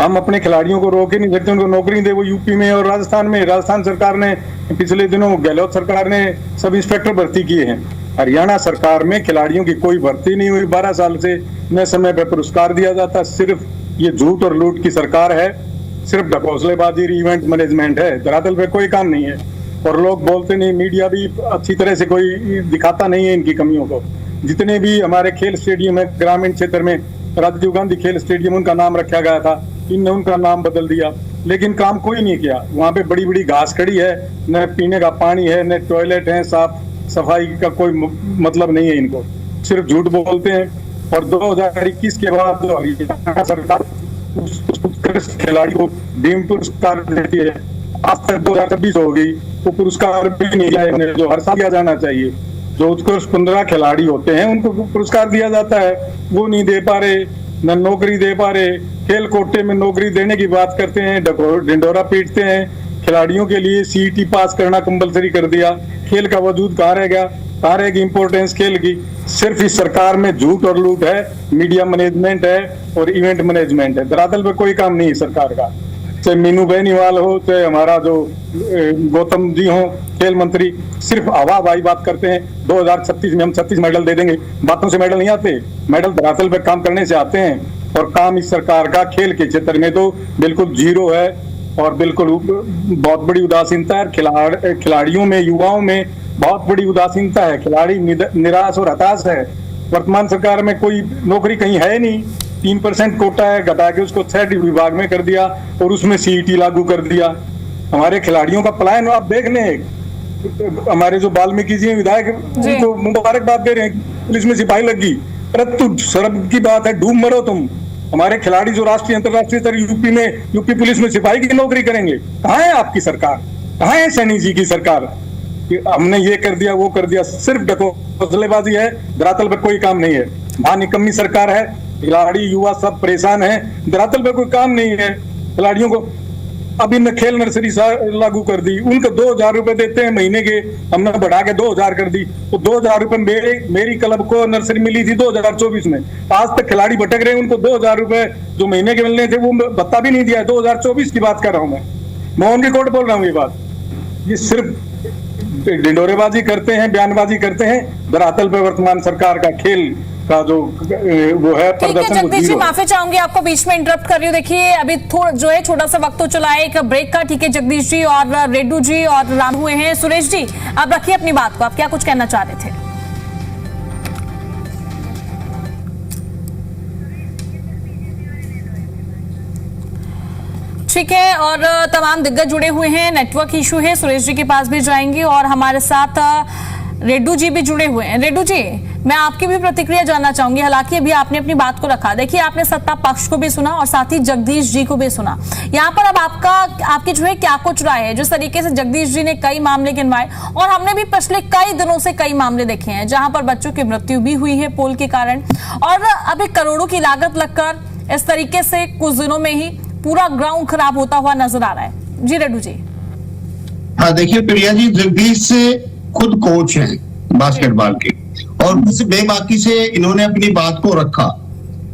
हम अपने खिलाड़ियों को रोक ही नहीं सकते, उनको नौकरी दे, वो यूपी में और राजस्थान में। राजस्थान सरकार ने पिछले दिनों, गहलोत सरकार ने सब इंस्पेक्टर भर्ती किए हैं। हरियाणा सरकार में खिलाड़ियों की कोई भर्ती नहीं हुई 12 साल से, न समय पर पुरस्कार दिया जाता। सिर्फ ये झूठ और लूट की सरकार है, सिर्फ ढकोसलेबाजी, इवेंट मैनेजमेंट है, धरातल पे कोई काम नहीं है। और लोग बोलते नहीं, मीडिया भी अच्छी तरह से कोई दिखाता नहीं है इनकी कमियों को। जितने भी हमारे खेल स्टेडियम है ग्रामीण क्षेत्र में, राजीव गांधी खेल स्टेडियम उनका नाम रखा गया था, इनने उनका नाम बदल दिया, लेकिन काम कोई नहीं किया। वहाँ पे बड़ी बड़ी घास खड़ी है, न पीने का पानी है, न टॉयलेट है, साफ सफाई का कोई मतलब नहीं है इनको, सिर्फ झूठ बोलते हैं। और 2021 के बाद जो हरियाणा सरकार उस खिलाड़ी को भीम पुरस्कार देती है, आज तक 2026 हो गई, वो पुरस्कार भी नहीं दिया इन्हें, जो हर साल दिया जाना चाहिए। जो उत्कृष्ट 15 खिलाड़ी होते हैं उनको पुरस्कार दिया जाता है, वो नहीं दे पा रहे, न नौकरी दे पा रहे। खेल कोटे में नौकरी देने की बात करते हैं, ढिंडोरा पीटते हैं। खिलाड़ियों के लिए सीईटी पास करना कंपलसरी कर दिया। खेल का वजूद कहाँ रह गया, कहाँ रहेगी इंपॉर्टेंस खेल की? सिर्फ इस सरकार में झूठ और लूट है, मीडिया मैनेजमेंट है और इवेंट मैनेजमेंट है। धरातल पे कोई काम नहीं है सरकार का। चाहे मीनू बेनीवाल हो, चाहे हमारा जो गौतम जी हो खेल मंत्री, सिर्फ हवाबाजी बात करते हैं। 2036 में हम 36 मेडल दे देंगे, बातों से मेडल नहीं आते, मेडल धरातल पे काम करने से आते हैं। और काम इस सरकार का खेल के क्षेत्र में तो बिल्कुल जीरो है और बिल्कुल बहुत बड़ी उदासीनता है। खिलाड़ियों में, युवाओं में बहुत बड़ी उदासीनता है। खिलाड़ी निराश और हताश है। वर्तमान सरकार में कोई नौकरी कहीं है नहीं। 3% कोटा है, घटा के उसको 6 विभाग में कर दिया और उसमें सीईटी लागू कर दिया। हमारे खिलाड़ियों का पलायन आप देख लें। हमारे जो वाल्मीकि जी विधायक, उनको मुबारकबाद दे रहे हैं, पुलिस में सिपाही लग गई। परंतु शर्म की बात है, डूब मरो तुम। हमारे खिलाड़ी जो राष्ट्रीय अंतर्राष्ट्रीय स्तर यूपी पुलिस में सिपाही की नौकरी करेंगे, कहाँ है आपकी सरकार? कहाँ है सैनी जी की सरकार? हमने ये कर दिया, वो कर दिया, सिर्फ ढकोसलेबाजी है। धरातल पे कोई काम नहीं है। वहां निकम्मी सरकार है, खिलाड़ी युवा सब परेशान है, धरातल पे कोई काम नहीं है। खिलाड़ियों को अभी न खेल नर्सरी लागू कर दी, उनको 2000 रुपए देते हैं महीने के, हमने बढ़ा के 2000 कर दी। तो 2000 रुपए मेरी क्लब को नर्सरी मिली थी 2024 में, आज तक खिलाड़ी भटक रहे हैं। उनको 2000 रुपए जो महीने के मिलने थे वो भत्ता भी नहीं दिया। 2024 की बात कर रहा हूं मैं ऑन रिकॉर्ड बोल रहा हूँ ये बात। ये सिर्फ ढिंडोरेबाजी करते हैं, बयानबाजी करते हैं। धरातल पे वर्तमान सरकार का खेल का जो वो है प्रदर्शन। जगदीश जी, माफी चाहूंगी आपको बीच में इंटरप्ट कर रही हूँ। देखिए अभी थोड़ा जो है छोटा सा वक्त तो चला है एक ब्रेक का, ठीक है? जगदीश जी और रेड्डू जी और राम हुए हैं। सुरेश जी, आप रखिए अपनी बात को, आप क्या कुछ कहना चाह रहे थे? ठीक है, और तमाम दिग्गज जुड़े हुए हैं, नेटवर्क इशू है, सुरेश जी के पास भी जाएंगे और हमारे साथ रेड्डू जी भी जुड़े हुए हैं। रेड्डू जी, मैं आपकी भी प्रतिक्रिया जानना चाहूंगी। हालांकि अभी आपने अपनी बात को रखा, देखिए आपने सत्ता पक्ष को भी सुना और साथ ही जगदीश जी को भी सुना। यहाँ पर अब आपकी जो है क्या कुछ राय है? जिस तरीके से जगदीश जी ने कई मामले गिनवाए और हमने भी पिछले कई दिनों से कई मामले देखे हैं जहां पर बच्चों की मृत्यु भी हुई है पोल के कारण, और अभी करोड़ों की लागत लगकर इस तरीके से कुछ दिनों में ही पूरा ग्राउंड खराब होता हुआ नजर आ रहा है। जी रेड्डू जी। हाँ देखिए प्रिया जी, जगदीश खुद कोच हैं बास्केटबॉल के और उस बेबाकी से इन्होंने अपनी बात को रखा।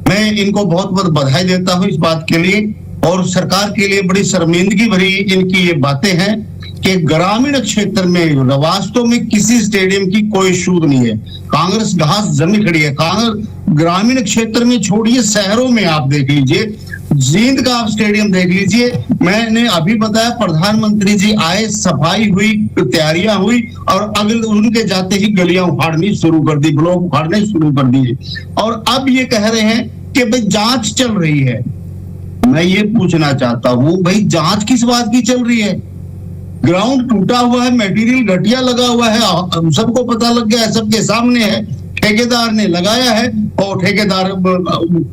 मैं इनको बहुत बहुत बधाई देता हूं इस बात के लिए। और सरकार के लिए बड़ी शर्मिंदगी भरी इनकी ये बातें हैं कि ग्रामीण क्षेत्र में वास्तव में किसी स्टेडियम की कोई सूद नहीं है। कांग्रेस घास जमी खड़ी है। कांग्रेस ग्रामीण क्षेत्र में छोड़िए, शहरों में आप देख लीजिए, जींद का आप स्टेडियम देख लीजिए। मैंने अभी बताया प्रधानमंत्री जी आए, सफाई हुई, तैयारियां हुई और अगले उनके जाते ही गलियां उखाड़नी शुरू कर दी, ब्लॉक उखाड़ने शुरू कर दिए। और अब ये कह रहे हैं कि भाई जांच चल रही है। मैं ये पूछना चाहता हूं, भाई जांच किस बात की चल रही है? ग्राउंड टूटा हुआ है, मटेरियल घटिया लगा हुआ है, सबको पता लग गया है, सबके सामने है। ठेकेदार ने लगाया है और ठेकेदार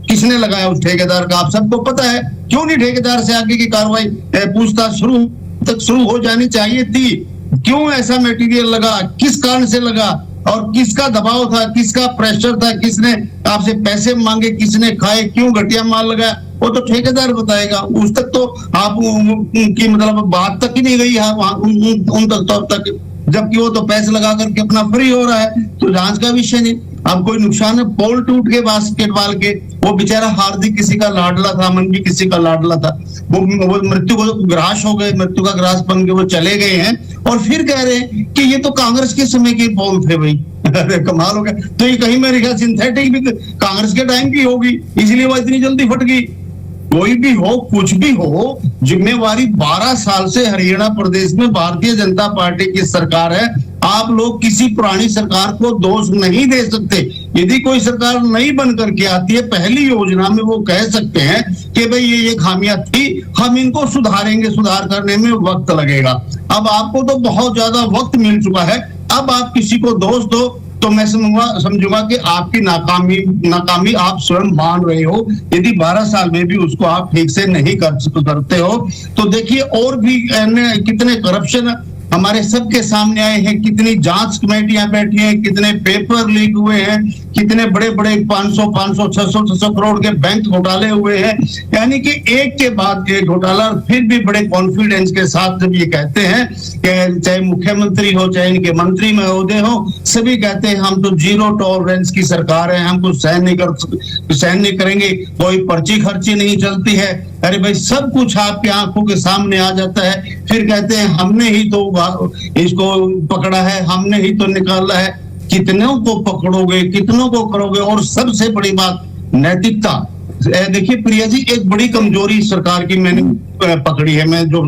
किसने लगाया उस ठेकेदार का आप सबको पता है। क्यों नहीं ठेकेदार से आगे की कार्रवाई पूछताछ शुरू हो जानी चाहिए थी? क्यों ऐसा मटेरियल लगा, किस कारण से लगा और किसका दबाव था, किसका प्रेशर था, किसने आपसे पैसे मांगे, किसने खाए, क्यों घटिया माल लगाया, वो तो ठेकेदार बताएगा। उस तक तो आप की मतलब बात तक ही नहीं गई है उन तक तो अब तक, जबकि वो तो पैसे लगा करके अपना फ्री हो रहा है। तो जांच का विषय नहीं। अब कोई नुकसान है, पोल टूट के बास्केटबॉल के, वो बेचारा हार्दिक किसी का लाडला था, मन भी किसी का लाडला था, वो मृत्यु को ग्रास हो गए, मृत्यु का ग्रास बन के वो चले गए हैं और फिर कह रहे हैं कि ये तो कांग्रेस के समय के पोल थे। भाई अरे कमाल हो गया। तो ये कहीं मेरे ख्याल सिंथेटिक भी कांग्रेस के टाइम की होगी, इसलिए वो इतनी जल्दी फट गई। कोई भी हो, कुछ भी हो, जिम्मेवारी 12 साल से हरियाणा प्रदेश में भारतीय जनता पार्टी की सरकार है। आप लोग किसी पुरानी सरकार को दोष नहीं दे सकते। यदि कोई सरकार नई बन करके आती है, पहली योजना में वो कह सकते हैं कि भाई ये खामियां थी, हम इनको सुधारेंगे, सुधार करने में वक्त लगेगा। अब आपको तो बहुत ज्यादा वक्त मिल चुका है। अब आप किसी को दोष दो तो मैं समझूंगा कि आपकी नाकामी आप स्वयं मान रहे हो। यदि 12 साल में भी उसको आप ठीक से नहीं करते हो तो देखिए और भी कितने करप्शन हमारे सबके सामने आए हैं, कितनी जांच कमेटियां बैठी हैं, कितने पेपर लीक हुए हैं, कितने बड़े बड़े 500 600 करोड़ के बैंक घोटाले हुए हैं। यानी कि एक के बाद एक घोटाला, फिर भी बड़े कॉन्फिडेंस के साथ जब ये कहते हैं कि चाहे मुख्यमंत्री हो चाहे इनके मंत्री महोदय हो, सभी कहते हैं हम तो जीरो टॉलरेंस की सरकार है, हम कुछ सहन नहीं करेंगे, कोई पर्ची खर्ची नहीं चलती है। अरे भाई सब कुछ आपकी आंखों के सामने आ जाता है, फिर कहते हैं हमने ही तो इसको पकड़ा है, हमने ही तो निकाला है। कितनों को पकड़ोगे, कितनों को करोगे? और सबसे बड़ी बात नैतिकता। देखिए प्रिया जी, एक बड़ी कमजोरी सरकार की मैंने पकड़ी है, मैं जो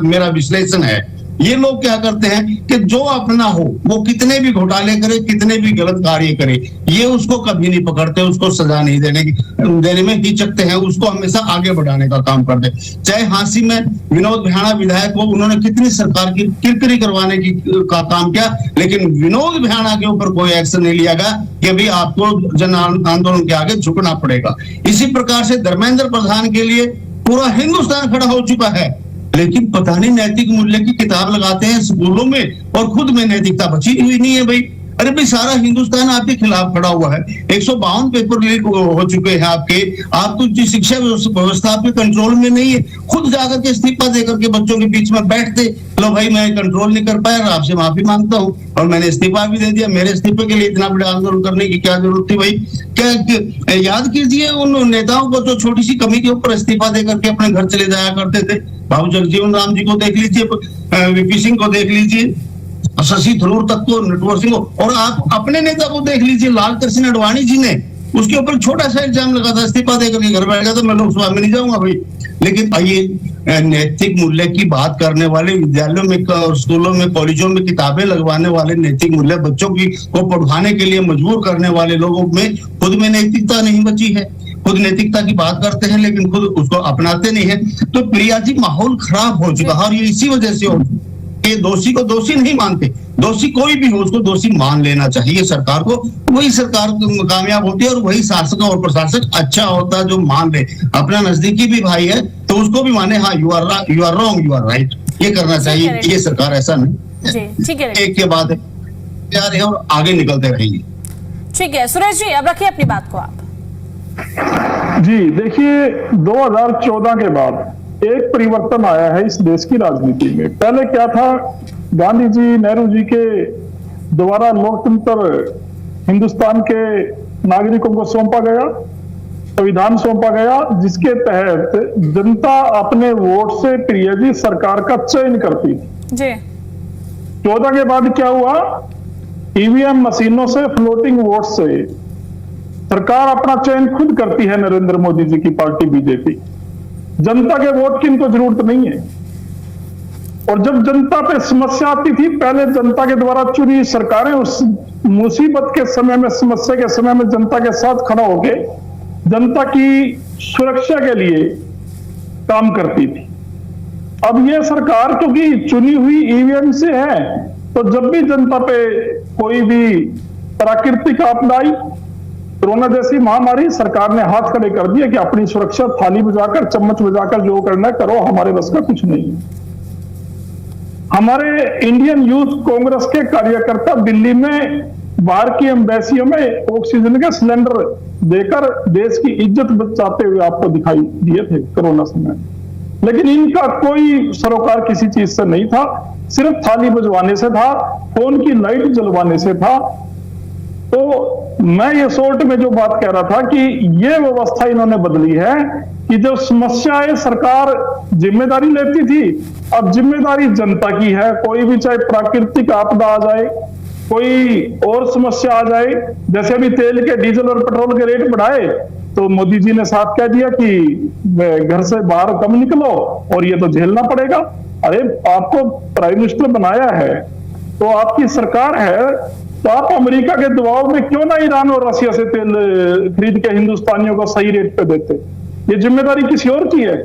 मेरा विश्लेषण है, ये लोग क्या करते हैं कि जो अपना हो वो कितने भी घोटाले करे, कितने भी गलत कार्य करे, ये उसको कभी नहीं पकड़ते, उसको सजा नहीं देने में हिचकते हैं, उसको हमेशा आगे बढ़ाने का काम करते। चाहे हांसी में विनोद भ्याणा विधायक को, उन्होंने कितनी सरकार की किरकिरी करवाने का काम किया, लेकिन विनोद भ्याणा के ऊपर कोई एक्शन नहीं लिया गया कि अभी आपको जन आंदोलन के आगे झुकना पड़ेगा। इसी प्रकार से धर्मेंद्र प्रधान के लिए पूरा हिंदुस्तान खड़ा हो चुका है, लेकिन पता नहीं नैतिक मूल्य की किताब लगाते हैं स्कूलों में और खुद में नैतिकता बची हुई नहीं है भाई। अरे भाई सारा हिंदुस्तान आपके खिलाफ खड़ा हुआ है, 152 पेपर लीक हो चुके हैं आपको जो शिक्षा व्यवस्था आपके कंट्रोल में नहीं है। खुद जाकर के इस्तीफा देकर के बच्चों के बीच में बैठते, लो भाई मैं कंट्रोल नहीं कर पाया, आपसे माफी मांगता हूँ और मैंने इस्तीफा भी दे दिया। मेरे इस्तीफे के लिए इतना बड़ा आंदोलन करने की क्या जरूरत थी भाई? क्या याद कीजिए उन नेताओं को जो छोटी सी कमी के ऊपर इस्तीफा देकर के अपने घर चले जाया करते थे। बाबू जगजीवन राम जी को देख लीजिए, वीपी सिंह को देख लीजिए, शशि थरूर तक को, नटवर सिंह को, और आप अपने नेता को देख लीजिए, लाल कृष्ण आडवाणी जी ने उसके ऊपर छोटा सा एग्जाम लगा था, इस्तीफा देकर के घर बैठ गया, तो मैं लोकसभा में नहीं जाऊंगा भाई। लेकिन ये नैतिक मूल्य की बात करने वाले, विद्यालयों में और स्कूलों में कॉलेजों में किताबें लगवाने वाले, नैतिक मूल्य बच्चों को पढ़वाने के लिए मजबूर करने वाले लोगों में खुद में नैतिकता नहीं बची है। खुद नैतिकता की बात करते हैं लेकिन खुद उसको अपनाते नहीं है। तो प्रिया जी माहौल खराब हो चुका है और ये इसी वजह से हो, दोषी को दोषी नहीं मानते, दोषी कोई भी हो उसको दोषी मान लेना चाहिए सरकार को, वही सरकार कामयाब होती है और वही शासक और प्रशासक अच्छा होता है जो मान ले। अपना नजदीकी भी भाई है तो उसको भी माने, हाँ you are wrong you are right, ये करना चाहिए। ये सरकार ऐसा नहीं, ठीक है, एक के बाद यार है और आगे निकलते रहेंगे। ठीक है सुरेश जी, अब रखिए अपनी बात को आप। जी देखिए, 2014 के बाद एक परिवर्तन आया है इस देश की राजनीति में। पहले क्या था, गांधी जी, नेहरू जी के द्वारा लोकतंत्र हिंदुस्तान के नागरिकों को सौंपा गया, संविधान सौंपा गया, जिसके तहत जनता अपने वोट से प्रिया जी सरकार का चयन करती थी जी। 14 के बाद क्या हुआ, ईवीएम मशीनों से, फ्लोटिंग वोट से सरकार अपना चयन खुद करती है। नरेंद्र मोदी जी की पार्टी बीजेपी, जनता के वोट की इनको जरूरत नहीं है। और जब जनता पे समस्या आती थी, पहले जनता के द्वारा चुनी सरकारें उस मुसीबत के समय में, समस्या के समय में जनता के साथ खड़ा होके जनता की सुरक्षा के लिए काम करती थी। अब ये सरकार क्योंकि चुनी हुई ईवीएम से है, तो जब भी जनता पे कोई भी प्राकृतिक आपदा आई, कोरोना जैसी महामारी, सरकार ने हाथ खड़े कर दिए कि अपनी सुरक्षा थाली बजाकर, चम्मच बजाकर जो करना है करो, हमारे बस का कुछ नहीं। हमारे इंडियन यूथ कांग्रेस के कार्यकर्ता दिल्ली में बाहर की एम्बेसियों में ऑक्सीजन के सिलेंडर देकर देश की इज्जत बचाते हुए आपको दिखाई दिए थे कोरोना समय, लेकिन इनका कोई सरोकार किसी चीज से नहीं था, सिर्फ थाली बजवाने से था, फोन की लाइट जलवाने से था। तो मैं ये शॉर्ट में जो बात कह रहा था कि ये व्यवस्था इन्होंने बदली है कि जो समस्याएं सरकार जिम्मेदारी लेती थी, अब जिम्मेदारी जनता की है। कोई भी चाहे प्राकृतिक आपदा आ जाए, कोई और समस्या आ जाए, जैसे अभी तेल के, डीजल और पेट्रोल के रेट बढ़ाए तो मोदी जी ने साफ कह दिया कि घर से बाहर कम निकलो और ये तो झेलना पड़ेगा। अरे आपको प्राइम मिनिस्टर बनाया है तो आपकी सरकार है, तो आप अमेरिका के दबाव में क्यों ना ईरान और रशिया से तेल खरीद के हिंदुस्तानियों को सही रेट पे देते? ये जिम्मेदारी किसी और की है।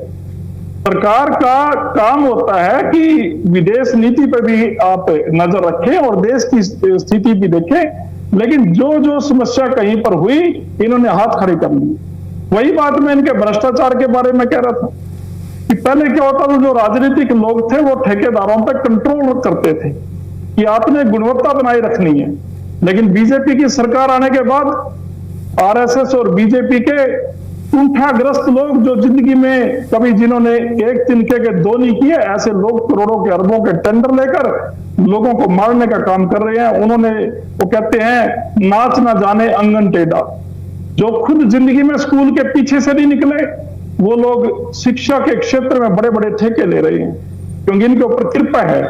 सरकार का काम होता है कि विदेश नीति पे भी आप नजर रखें और देश की स्थिति भी देखें, लेकिन जो जो समस्या कहीं पर हुई इन्होंने हाथ खड़े कर लिए। वही बात मैं इनके भ्रष्टाचार के बारे में कह रहा था कि पहले क्या होता था, जो राजनीतिक लोग थे वो ठेकेदारों पर कंट्रोल करते थे कि आपने गुणवत्ता बनाए रखनी है। लेकिन बीजेपी की सरकार आने के बाद आरएसएस और बीजेपी के कुंठाग्रस्त लोग, जो जिंदगी में कभी जिन्होंने एक तिनके के दो नहीं किए, ऐसे लोग करोड़ों के अरबों के टेंडर लेकर लोगों को मारने का काम कर रहे हैं। उन्होंने, वो कहते हैं नाच ना जाने अंगन टेढ़ा, जो खुद जिंदगी में स्कूल के पीछे से नहीं निकले, वो लोग शिक्षा के क्षेत्र में बड़े बड़े ठेके ले रहे हैं, क्योंकि इनके ऊपर कृपा है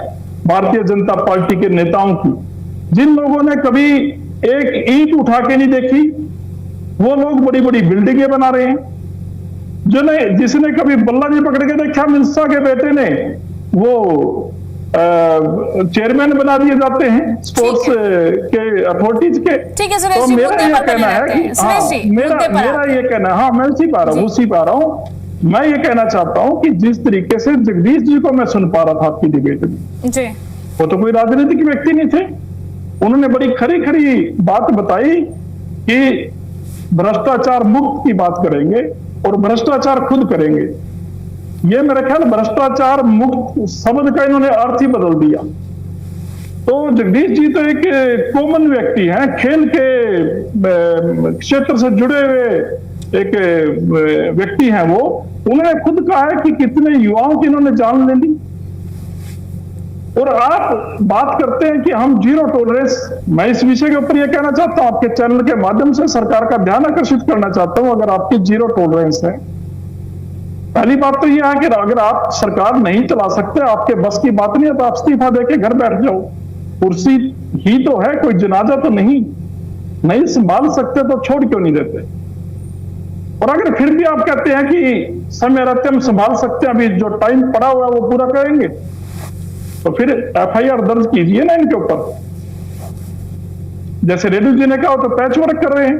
भारतीय जनता पार्टी के नेताओं की। जिन लोगों ने कभी एक ईंट उठा के नहीं देखी, वो लोग बड़ी बड़ी बिल्डिंगें बना रहे हैं। जिसने कभी बल्ला नहीं पकड़ के देखा, मिर्जा के बेटे ने वो चेयरमैन बना दिए जाते हैं स्पोर्ट्स के अथॉरिटीज के। ठीक है सुरेश तो जी, मेरा मुद्दे ये पर कहना है कि मेरा ये कहना, हाँ मैं उसी पा रहा हूँ, उसी पा रहा हूँ। मैं ये कहना चाहता हूँ कि जिस तरीके से जगदीश जी को मैं सुन पा रहा था आपकी डिबेट में जी, वो तो कोई राजनीतिक व्यक्ति नहीं थे। उन्होंने बड़ी खरी खरी बात बताई कि भ्रष्टाचार मुक्त की बात करेंगे और भ्रष्टाचार खुद करेंगे। ये मेरा ख्याल भ्रष्टाचार मुक्त शब्द का इन्होंने अर्थ ही बदल दिया। तो जगदीश जी तो एक कॉमन व्यक्ति हैं, खेल के क्षेत्र से जुड़े हुए एक व्यक्ति हैं वो। उन्होंने खुद कहा है कि कितने युवाओं की इन्होंने जान ले ली। और आप बात करते हैं कि हम जीरो टॉलरेंस, मैं इस विषय के ऊपर यह कहना चाहता हूं, आपके चैनल के माध्यम से सरकार का ध्यान आकर्षित करना चाहता हूं। अगर आपकी जीरो टॉलरेंस है, पहली बात तो यह है कि अगर आप सरकार नहीं चला सकते, आपके बस की बात नहीं है, तो आप इस्तीफा देके घर बैठ जाओ। कुर्सी ही तो है, कोई जनाजा तो नहीं संभाल सकते तो छोड़ क्यों नहीं देते। और अगर फिर भी आप कहते हैं कि समय रहते हम संभाल सकते हैं, अभी जो टाइम पड़ा हुआ है वो पूरा करेंगे, तो फिर एफआईआर दर्ज कीजिए ना इनके ऊपर। जैसे रेणु जी ने कहा तो पैच वर्क कर रहे हैं,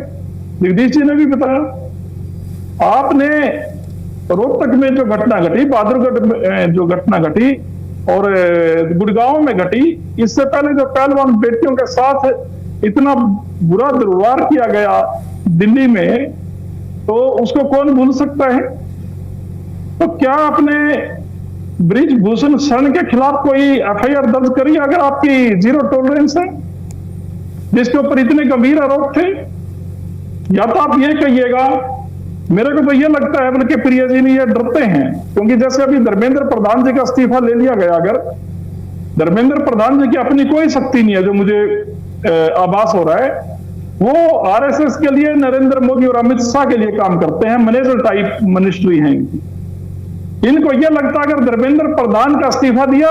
जगदीश जी ने भी बताया। आपने रोहतक में जो घटना घटी, बहादुरगढ़ में जो घटना घटी और गुड़गांव में घटी, इससे पहले जो पहलवान बेटियों के साथ इतना बुरा दुर्व्यवहार किया गया दिल्ली में, तो उसको कौन भूल सकता है। तो क्या आपने ब्रिजभूषण शरण के खिलाफ कोई एफआईआर दर्ज करी अगर आपकी जीरो टॉलरेंस है, जिसके ऊपर इतने गंभीर आरोप थे? या तो आप ये कहिएगा, मेरे को तो ये लगता है बल्कि प्रिया जी ने ये डरते हैं, क्योंकि जैसे अभी धर्मेंद्र प्रधान जी का इस्तीफा ले लिया गया, अगर धर्मेंद्र प्रधान जी की अपनी कोई शक्ति नहीं है, जो मुझे आभास हो रहा है, वो आरएसएस के लिए नरेंद्र मोदी और अमित शाह के लिए काम करते हैं, मैनेजर टाइप मिनिस्ट्री है इनकी। इनको यह लगता है अगर धर्मेंद्र प्रधान का इस्तीफा दिया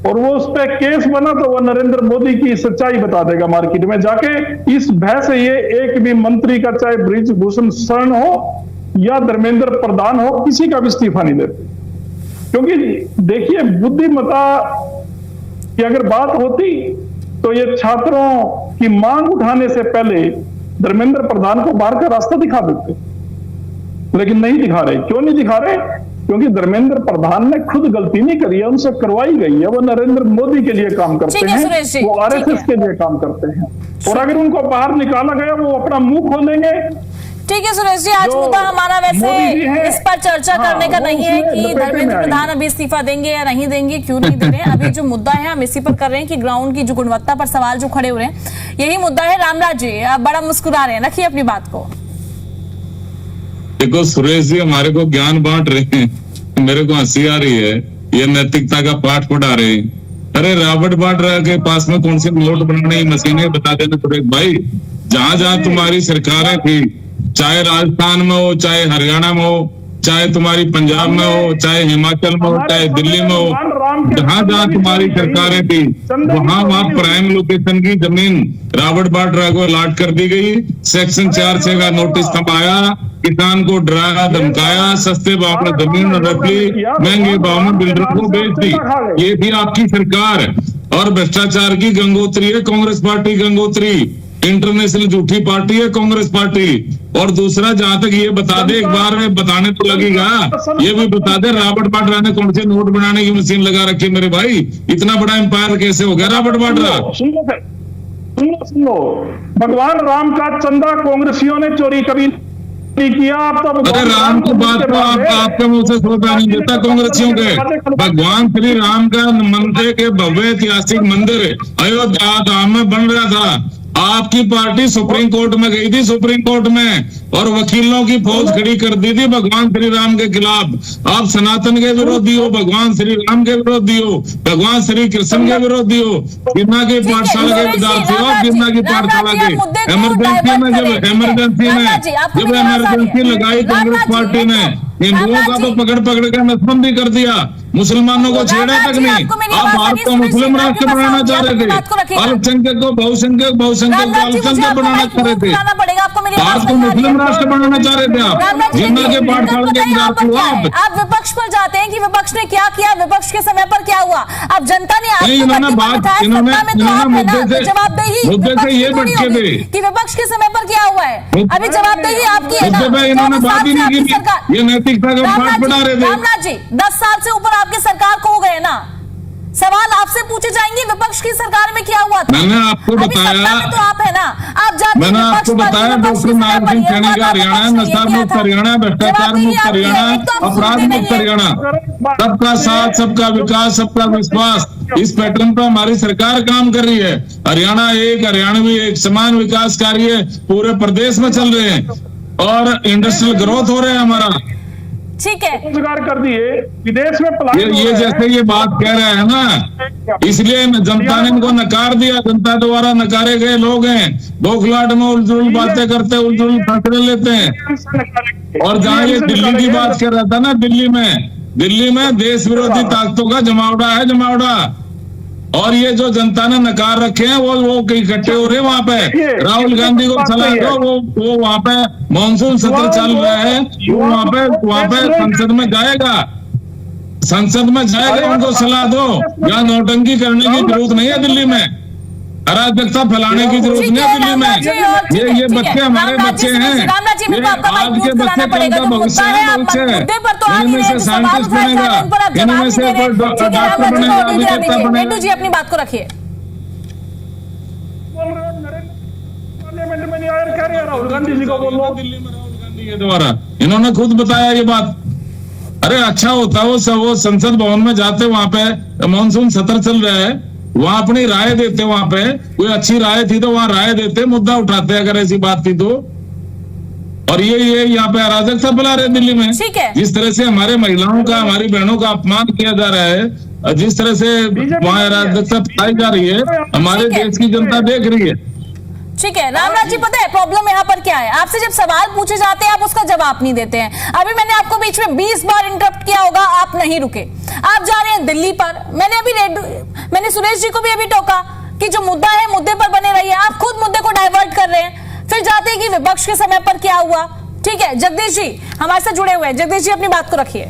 और वो उस पर केस बना तो वो नरेंद्र मोदी की सच्चाई बता देगा मार्केट में जाके। इस भय से ये एक भी मंत्री का, चाहे ब्रिजभूषण शरण हो या धर्मेंद्र प्रधान हो, किसी का भी इस्तीफा नहीं देते। क्योंकि देखिए, बुद्धिमत्ता की अगर बात होती तो ये छात्रों की मांग उठाने से पहले धर्मेंद्र प्रधान को बाहर का रास्ता दिखा देते, लेकिन नहीं दिखा रहे। क्यों नहीं दिखा रहे? क्योंकि धर्मेंद्र प्रधान ने खुद गलती नहीं करी है, उनसे करवाई गई है। वो नरेंद्र मोदी के लिए काम करते हैं, वो आरएसएस के लिए काम करते हैं, और अगर उनको बाहर निकाला गया वो अपना मुंह खोलेंगे। ठीक है सुरेश जी, आज मुद्दा हमारा वैसे इस पर चर्चा करने का नहीं है कि धर्मेंद्र प्रधान अभी इस्तीफा देंगे या नहीं देंगे, क्यों नहीं दे रहे हैं। अभी जो मुद्दा है हम इसी पर कर रहे हैं कि ग्राउंड की जो गुणवत्ता पर सवाल जो खड़े हो रहे हैं, यही मुद्दा है। रामराज जी, आप बड़ा मुस्कुरा रहे हैं, रखिए अपनी बात को। देखो सुरेश जी हमारे को ज्ञान बांट रहे हैं, मेरे को हंसी आ रही है, ये नैतिकता का पाठ पढ़ा रहे हैं। अरे रॉबर्ट वाड्रा के पास में कौन सी नोट बनाने की मशीनें बता देना सुरेश भाई। जहां जहां तुम्हारी सरकारें थी, चाहे राजस्थान में हो, चाहे हरियाणा में हो, चाहे तुम्हारी पंजाब में हो, चाहे हिमाचल में हो, चाहे दिल्ली में हो, जहां जहां तुम्हारी सरकारें थी वहां प्राइम लोकेशन की जमीन रॉबर्ट वाड्रा को अलॉट कर दी गई। सेक्शन 4(6) का नोटिस थमाया, किसान को डराया धमकाया, सस्ते भाव में जमीन रख ली, महंगे भाव में बिल्डरों को बेच दी। ये भी आपकी सरकार। और भ्रष्टाचार की गंगोत्री है कांग्रेस पार्टी, गंगोत्री इंटरनेशनल झूठी पार्टी है कांग्रेस पार्टी। और दूसरा, जहां तक ये बता दे, एक बार में बताने तो लगेगा, ये भी बता दे रॉबर्ट वाड्रा ने कौन से नोट बनाने की मशीन लगा रखी है मेरे भाई। इतना बड़ा एम्पायर कैसे हो गया रॉबर्ट वाड्रा? सुनो, भगवान राम का चंदा कांग्रेसियों ने चोरी कभी नहीं किया। आप तो अरे राम की बात तो आपके मुंह से सुनता नहीं देता कांग्रेसियों के। भगवान श्री राम का मंदिर के भव्य ऐतिहासिक मंदिर अयोध्या धाम में बन रहा था। आपकी पार्टी सुप्रीम कोर्ट में गई थी, सुप्रीम कोर्ट में, और वकीलों की फौज खड़ी कर दी थी भगवान श्री राम के खिलाफ। आप सनातन के विरोधी हो, भगवान श्री राम के विरोधी हो, भगवान श्री कृष्ण के विरोधी हो, गिरना की पाठशाला के विद्यार्थी हो, गिरना की पाठशाला के। इमरजेंसी में जब इमरजेंसी लगाई कांग्रेस पार्टी ने, हिंदुओं का तो पकड़ पकड़ के नसबंदी कर दिया, मुसलमानों को छेड़ा तक नहीं। आप भारत को मुस्लिम राष्ट्र बनाना चाह रहे थे, अल्पसंख्यक को बहुसंख्यक, बहुसंख्यक को अल्पसंख्यक बनाना चाह रहे थे, भारत को मुस्लिम राष्ट्र बनाना चाह रहे थे आप। जिन्ना के पाठशाला के विद्यार्थी हो आप विपक्ष पर जाते हैं कि विपक्ष ने क्या किया, विपक्ष के समय पर क्या हुआ। अब जनता ने मुद्दे से ये भटके थे कि विपक्ष के समय पर क्या हुआ है। अभी जवाबदेही आपकी है ना, इन्होंने बात ही नहीं की, ये नैतिकता का पाठ पढ़ा रहे थे। रामनाथ जी 10 साल से ऊपर आपकी सरकार को हो गए ना, सवाल आपसे पूछे जाएंगे विपक्ष की सरकार में क्या हुआ था। मैंने आपको बताया, तो आप है ना, आप जाते मैंने आपको बताया डॉक्टर नारायण सिंह सैनी का हरियाणा, नशा मुक्त हरियाणा, भ्रष्टाचार मुक्त हरियाणा, अपराध मुक्त हरियाणा, सबका साथ, सबका विकास, सबका विश्वास, इस पैटर्न पर हमारी सरकार काम कर रही है। हरियाणा एक, हरियाणवी एक, समान विकास कार्य पूरे प्रदेश में चल रहे हैं और इंडस्ट्रियल ग्रोथ हो रहा है हमारा। ठीक है, रोजगार कर दिए, विदेश में पलायन ये जैसे ये बात कह रहे हैं ना, इसलिए जनता ने इनको नकार दिया, जनता द्वारा नकारे गए लोग हैं। बौखलाहट में उलझुल बातें करते, उलझुल फैसले लेते हैं। और जहाँ ये दिल्ली की बात कर रहा था ना, दिल्ली में देश विरोधी ताकतों का जमावड़ा है, जमावड़ा। और ये जो जनता ने नकार रखे हैं वो इकट्ठे हो रहे हैं वहां पे। राहुल गांधी को सलाह दो, वो वहां पे मानसून सत्र चल रहा है, वो वहां पे संसद में जाएगा, उनको सलाह दो। यहाँ नौटंकी करने की जरूरत नहीं है दिल्ली में, अराजकता फैलाने की जरूरत नहीं है दिल्ली में। ये बच्चे हमारे बच्चे हैं, आज के बच्चे कल का भविष्य है, इनमें से साइंटिस्ट बनेगा, इनमें से कोई डॉक्टर बनेगा, अभिनेता बनेगा। जी अपनी बात को रखिए। पार्लियामेंट में नहीं आया, कह रहे हैं राहुल गांधी जी को बोलो। दिल्ली में राहुल गांधी के द्वारा इन्होंने खुद बताया ये बात। अरे अच्छा होता वो संसद भवन में जाते, वहां पे मानसून सत्र चल रहा है, वहां अपनी राय देते, वहां पे कोई अच्छी राय थी तो वहां राय देते, मुद्दा उठाते अगर ऐसी बात थी तो। और ये यहाँ पे अराजकता फैला रहे दिल्ली में। जिस तरह से हमारे महिलाओं का, हमारी बहनों का अपमान किया जा रहा है, जिस तरह से वहां अराजकता फैलाई जा रही है, हमारे देश की जनता देख रही है। ठीक है रामनाथ जी, पता है प्रॉब्लम यहाँ पर क्या है, आपसे जब सवाल पूछे जाते हैं आप उसका जवाब नहीं देते हैं। अभी मैंने आपको बीच में 20 बार इंटरप्ट किया होगा, आप नहीं रुके, आप जा रहे हैं दिल्ली पर। मैंने सुरेश जी को भी अभी टोका कि जो मुद्दा है मुद्दे पर बने रहिए, आप खुद मुद्दे को डाइवर्ट कर रहे हैं। फिर जाते हैं कि विपक्ष के समय पर क्या हुआ। ठीक है, जगदीश जी हमारे साथ जुड़े हुए हैं, जगदीश जी अपनी बात को रखिए।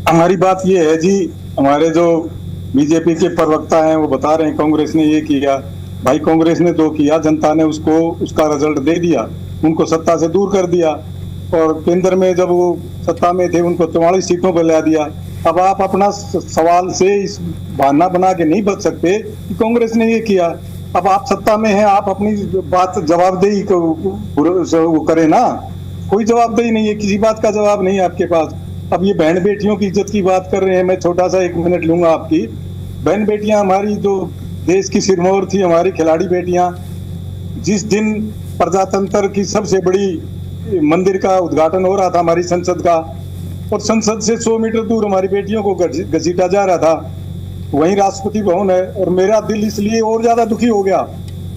हमारी बात ये है जी, हमारे जो बीजेपी के प्रवक्ता हैं वो बता रहे हैं कांग्रेस ने ये किया। भाई कांग्रेस ने 2 किया, जनता ने उसको उसका रिजल्ट दे दिया, उनको सत्ता से दूर कर दिया। और केंद्र में जब वो सत्ता में थे उनको 44 सीटों पर ला दिया। अब आप अपना सवाल से इस बहाना बना के नहीं बच सकते कि कांग्रेस ने ये किया। अब आप सत्ता में हैं, आप अपनी बात जवाबदेही को करें ना। कोई जवाबदेही नहीं है, किसी बात का जवाब नहीं है आपके पास। अब ये बहन बेटियों की इज्जत की बात कर रहे हैं, मैं छोटा सा 1 मिनट लूंगा आपकी। बहन बेटियां हमारी जो देश की सिरमौर थी, हमारी खिलाड़ी बेटियां, जिस दिन प्रजातंत्र की सबसे बड़ी मंदिर का उद्घाटन हो रहा था हमारी संसद का, और संसद से 100 मीटर दूर हमारी बेटियों को घसीटा जा रहा था, वहीं राष्ट्रपति भवन है। और मेरा दिल इसलिए और ज्यादा दुखी हो गया,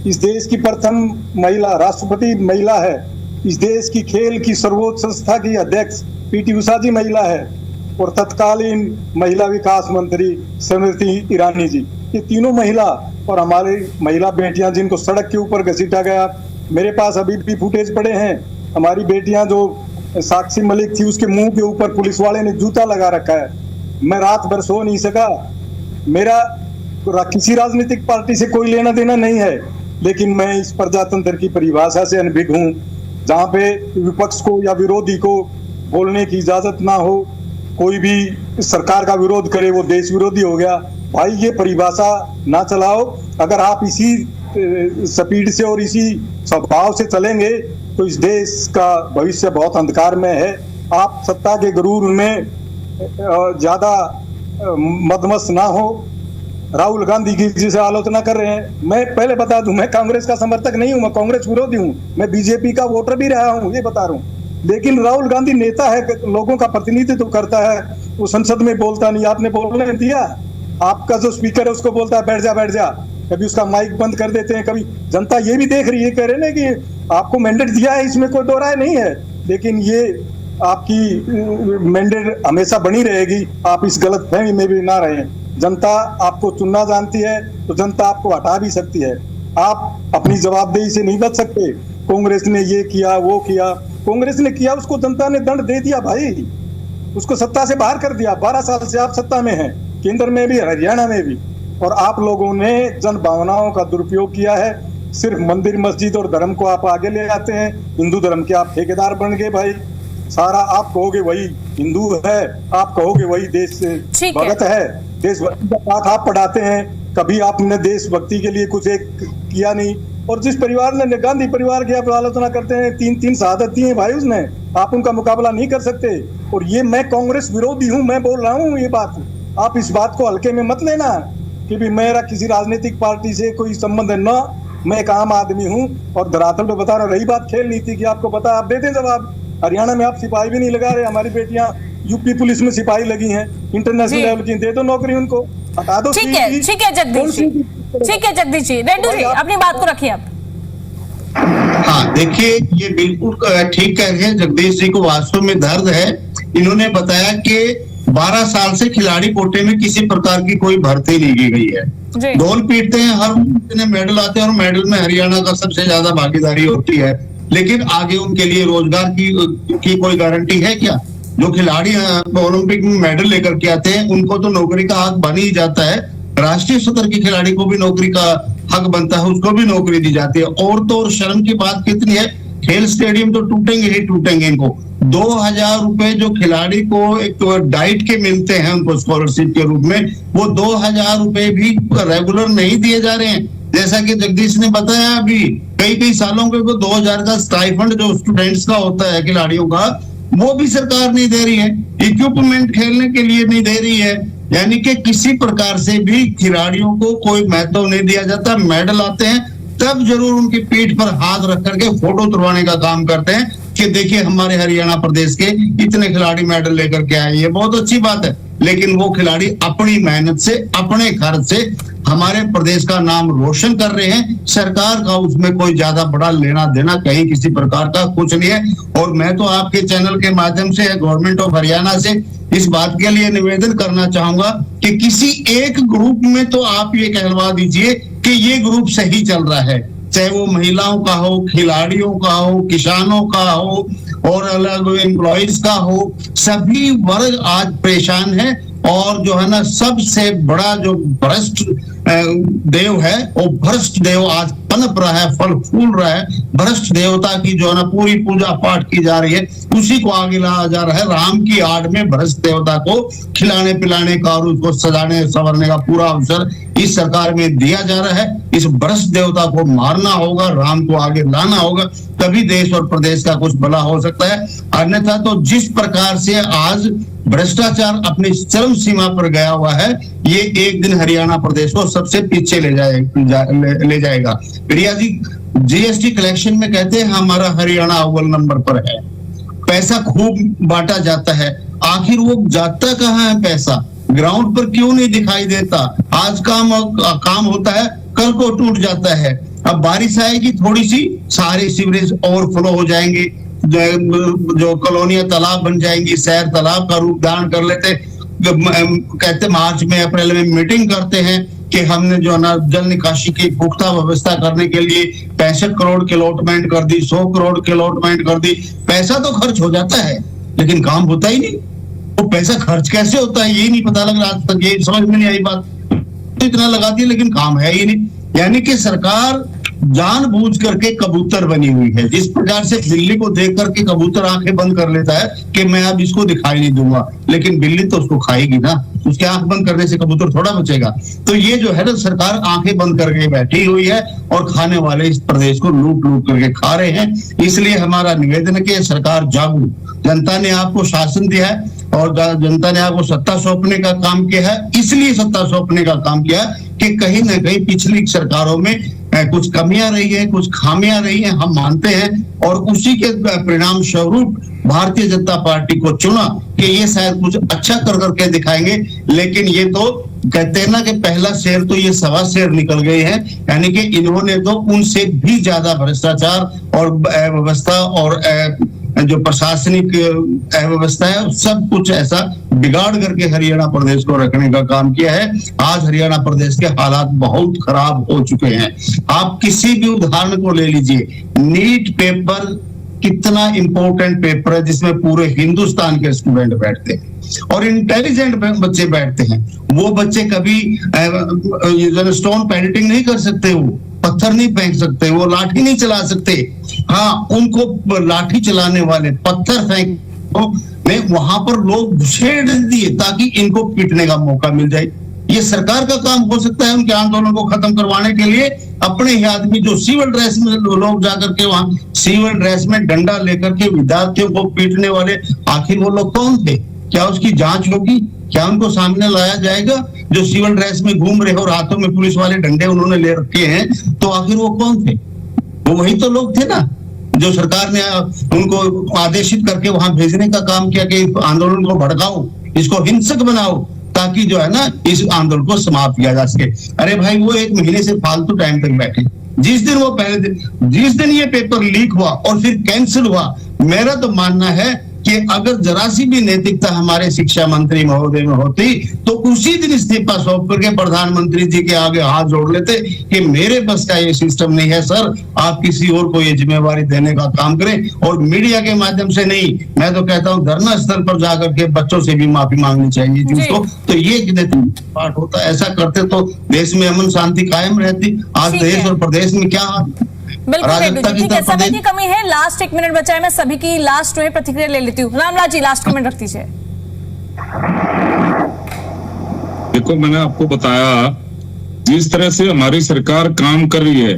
इस देश की प्रथम महिला राष्ट्रपति महिला है, इस देश की खेल की सर्वोच्च संस्था की अध्यक्ष पीटी उषा जी महिला है, और तत्कालीन महिला विकास मंत्री स्मृति ईरानी जी, ये तीनों महिला और हमारी महिला बेटियां जिनको सड़क के ऊपर घसीटा गया। मेरे पास अभी भी फुटेज पड़े हैं, हमारी बेटियां जो साक्षी मलिक थी उसके मुंह के ऊपर पुलिस वाले ने जूता लगा रखा है। मैं रात भर सो नहीं सका। मेरा किसी राजनीतिक पार्टी से कोई लेना देना नहीं है, लेकिन मैं इस प्रजातंत्र की परिभाषा से अनभिज्ञ हूँ, जहाँ पे विपक्ष को या विरोधी को बोलने की इजाजत ना हो। कोई भी सरकार का विरोध करे वो देश विरोधी हो गया। भाई ये परिभाषा ना चलाओ, अगर आप इसी स्पीड से और इसी स्वभाव से चलेंगे तो इस देश का भविष्य बहुत अंधकार में है। आप सत्ता के गुरूर में ज्यादा मदमस्त ना हो। राहुल गांधी की जिसे आलोचना कर रहे हैं, मैं पहले बता दूं, मैं कांग्रेस का समर्थक नहीं हूं, मैं कांग्रेस विरोधी हूं, मैं बीजेपी का वोटर भी रहा हूं, ये बता रहा हूं। लेकिन राहुल गांधी नेता है, लोगों का प्रतिनिधित्व करता है, वो संसद में बोलता नहीं। आपने बोलने दिया? आपका जो स्पीकर है उसको बोलता है बैठ जा बैठ जा, कभी उसका माइक बंद कर देते हैं। कभी जनता ये भी देख रही है, कह रहे ना कि आपको मैंडेट दिया है, इसमें कोई दो राय नहीं है, लेकिन ये आपकी मैंडेट हमेशा बनी रहेगी। आप इस गलतफहमी में भी ना रहें। जनता आपको चुनना जानती है तो जनता आपको हटा भी सकती है। आप अपनी जवाबदेही से नहीं बच सकते। कांग्रेस ने ये किया वो किया, कांग्रेस ने किया, उसको जनता ने दंड दे दिया भाई, उसको सत्ता से बाहर कर दिया। 12 साल से आप सत्ता में हैं, केंद्र में भी, हरियाणा में भी, और आप लोगों ने जन भावनाओं का दुरुपयोग किया है। सिर्फ मंदिर मस्जिद और धर्म को आप आगे ले जाते हैं। हिंदू धर्म के आप ठेकेदार बन गए भाई। सारा आप कहोगे वही हिंदू है, आप कहोगे वही देश भगत है। देशभक्ति का पाठ आप पढ़ाते हैं, कभी आपने देशभक्ति के लिए कुछ एक किया नहीं। और जिस परिवार ने गांधी परिवार की आप आलोचना करते हैं, 3-3 शहादत दी है भाई उसने, आप उनका मुकाबला नहीं कर सकते। और ये मैं कांग्रेस विरोधी हूं, मैं बोल रहा हूं ये बात, आप इस बात को हल्के में मत लेना कि भी मेरा किसी राजनीतिक पार्टी से कोई संबंध है ना। मैं एक आम आदमी हूं और धरातल पे बता रहा। रही बात खेल नीति की, आपको पता, आप दे दें जवाब। हरियाणा में आप सिपाही भी नहीं लगा रहे, हमारी बेटियां यूपी पुलिस में सिपाही लगी हैं, इंटरनेशनल लेवल की, दे दो नौकरी उनको, हटा दो। ठीक है जगदीश जी, ठीक है जगदीश जी। रेड्डू जी अपनी बात को रखिए आप। हाँ, देखिए, ये बिल्कुल ठीक कह रहे हैं। जगदीश जी को वास्तव में दर्द है। इन्होंने बताया कि 12 साल से खिलाड़ी कोटे में किसी प्रकार की कोई भर्ती नहीं की गई है। ढोल पीटते हैं, हर इतने मेडल आते हैं और मेडल में हरियाणा का सबसे ज्यादा भागीदारी होती है, लेकिन आगे उनके लिए रोजगार की कोई गारंटी है क्या? जो खिलाड़ी ओलंपिक में मेडल लेकर के आते हैं उनको तो नौकरी का हक बन ही जाता है। राष्ट्रीय स्तर के खिलाड़ी को भी नौकरी का हक बनता है, उसको भी नौकरी दी जाती है। और तो और शर्म की बात कितनी है, खेल स्टेडियम तो टूटेंगे ही टूटेंगे। इनको 2000 रुपए जो खिलाड़ी को एक तो डाइट के मिलते हैं उनको स्कॉलरशिप के रूप में, वो 2000 रुपए भी रेगुलर नहीं दिए जा रहे हैं। जैसा कि जगदीश ने बताया, अभी कई सालों के 2000 का स्टाइफंड जो स्टूडेंट्स का होता है खिलाड़ियों का, वो भी सरकार नहीं दे रही है। इक्विपमेंट खेलने के लिए नहीं दे रही है। यानी कि किसी प्रकार से भी खिलाड़ियों को कोई महत्व नहीं दिया जाता। मेडल आते हैं तब जरूर उनकी पीठ पर हाथ रख करके फोटो तुड़वाने का काम करते हैं कि देखिए हमारे हरियाणा प्रदेश के इतने खिलाड़ी मेडल लेकर के आए। ये बहुत अच्छी बात है, लेकिन वो खिलाड़ी अपनी मेहनत से, अपने खर्च से हमारे प्रदेश का नाम रोशन कर रहे हैं। सरकार का उसमें कोई ज्यादा बड़ा लेना देना कहीं किसी प्रकार का कुछ नहीं है। और मैं तो आपके चैनल के माध्यम से गवर्नमेंट ऑफ हरियाणा से इस बात के लिए निवेदन करना चाहूंगा कि किसी एक ग्रुप में तो आप ये कहलवा दीजिए कि ये ग्रुप सही चल रहा है, चाहे वो महिलाओं का हो, खिलाड़ियों का हो, किसानों का हो और अलग एम्प्लॉइज का हो। सभी वर्ग आज परेशान है। और जो है ना, सबसे बड़ा जो भ्रष्ट देव है, वो भ्रष्ट देव आज पनप रहा है, फल फूल रहा है। भ्रष्ट देवता की जो है ना पूरी पूजा पाठ की जा रही है, उसी को आगे लाया जा रहा है। राम की आड़ में भ्रष्ट देवता को खिलाने पिलाने का और उसको सजाने संवरने का पूरा अवसर इस सरकार में दिया जा रहा है। इस भ्रष्ट देवता को मारना होगा, राम को आगे लाना होगा, तभी देश और प्रदेश का कुछ भला हो सकता है। अन्यथा तो जिस प्रकार से आज भ्रष्टाचार अपनी चरम सीमा पर गया हुआ है, ये एक दिन हरियाणा प्रदेश को सबसे पीछे ले जाएगा। प्रिया जी, जीएसटी कलेक्शन में कहते हैं हमारा हरियाणा अव्वल नंबर पर है। पैसा खूब बांटा जाता है, आखिर वो जाता कहाँ है पैसा? ग्राउंड पर क्यों नहीं दिखाई देता? आज काम होता है, कल को टूट जाता है। अब बारिश आएगी थोड़ी सी, सारे सीवरेज ओवरफ्लो हो जाएंगे, जो कॉलोनियां तालाब बन जाएंगी, शहर तालाब का रूप धारण कर लेते। कहते मार्च में अप्रैल में मीटिंग करते हैं कि हमने जो ना जल निकासी की पुख्ता व्यवस्था करने के लिए 65 करोड़ की अलॉटमेंट कर दी, 100 करोड़ की अलॉटमेंट कर दी। पैसा तो खर्च हो जाता है लेकिन काम होता ही नहीं। वो पैसा खर्च कैसे होता है ये नहीं पता लग रहा, आज तक ये समझ में नहीं आई बात। तो इतना लगा दिया लेकिन काम है ही नहीं। यानी कि सरकार जानबूझ करके कबूतर बनी हुई है। जिस प्रकार से बिल्ली को देख करके कबूतर आंखें बंद कर लेता है कि मैं अब इसको दिखाई नहीं दूंगा, लेकिन बिल्ली तो उसको खाएगी ना, उसके आंख बंद करने से कबूतर थोड़ा बचेगा। तो ये जो है ना, सरकार आंखें बंद करके बैठी हुई है और खाने वाले इस प्रदेश को लूट लूट करके खा रहे हैं। इसलिए हमारा निवेदन है कि सरकार जागो। जनता ने आपको शासन दिया है और जनता ने आपको सत्ता सौंपने का काम किया है, इसलिए सत्ता सौंपने का काम किया कि कहीं ना कहीं पिछली सरकारों में कुछ कमियां रही है, कुछ खामियां रही हैं, हम मानते हैं। और उसी के परिणाम स्वरूप भारतीय जनता पार्टी को चुना कि ये शायद कुछ अच्छा कर करके दिखाएंगे। लेकिन ये तो कहते हैं ना कि पहला शेर तो ये सवा शेर निकल गए हैं, यानी कि इन्होंने तो उनसे भी ज्यादा भ्रष्टाचार और व्यवस्था और जो प्रशासनिक व्यवस्था है सब कुछ ऐसा बिगाड़ करके हरियाणा प्रदेश को रखने का काम किया है। आज हरियाणा प्रदेश के हालात बहुत खराब हो चुके हैं। आप किसी भी उदाहरण को ले लीजिए, नीट पेपर कितना इंपॉर्टेंट पेपर है जिसमें पूरे हिंदुस्तान के स्टूडेंट बैठते हैं और इंटेलिजेंट बच्चे बैठते हैं। वो बच्चे कभी स्टोन पेल्टिंग नहीं कर सकते, वो पत्थर नहीं फेंक सकते, वो लाठी नहीं चला सकते। हाँ, उनको लाठी चलाने वाले, पत्थर फेंक में वहां पर लोग घुसेड़ दिए ताकि इनको पीटने का मौका मिल जाए। ये सरकार का काम हो सकता है उनके आंदोलन को खत्म करवाने के लिए। अपने ही आदमी जो सिविल ड्रेस में लोग जाकर के वहां सिविल ड्रेस में डंडा लेकर के विद्यार्थियों को पीटने वाले, आखिर वो लोग कौन थे? क्या उसकी जांच होगी? क्या उनको सामने लाया जाएगा? जो सिविल ड्रेस में घूम रहे और हाथों में पुलिस वाले डंडे उन्होंने ले रखे हैं, तो आखिर वो कौन थे? वो वही तो लोग थे ना जो सरकार ने उनको आदेशित करके वहां भेजने का काम किया कि आंदोलन को भड़काओ, इसको हिंसक बनाओ, ताकि जो है ना इस आंदोलन को समाप्त किया जा सके। अरे भाई, वो 1 महीने से फालतू टाइम तक बैठे। जिस दिन ये पेपर लीक हुआ और फिर कैंसिल हुआ, मेरा तो मानना है कि अगर जरा सी भी नैतिकता हमारे शिक्षा मंत्री महोदय में होती तो उसी दिन इस्तीफा सौंप करके प्रधानमंत्री जी के आगे हाथ जोड़ लेते कि मेरे बस का ये सिस्टम नहीं है सर, आप किसी और को ये जिम्मेवारी देने का काम करें। और मीडिया के माध्यम से नहीं, मैं तो कहता हूँ धरना स्थल पर जाकर के बच्चों से भी माफी मांगनी चाहिए जिसको। तो ये पार्ट होता, ऐसा करते तो देश में अमन शांति कायम रहती। आज देश और प्रदेश में क्या बिल्कुल ठीक है, समय की कमी है, लास्ट 1 मिनट बचा है। मैं सभी की लास्ट में प्रतिक्रिया ले लेती हूँ। रामलाल जी, लास्ट कमेंट रख दीजिए। देखो, मैंने आपको बताया जिस तरह से हमारी सरकार काम कर रही है,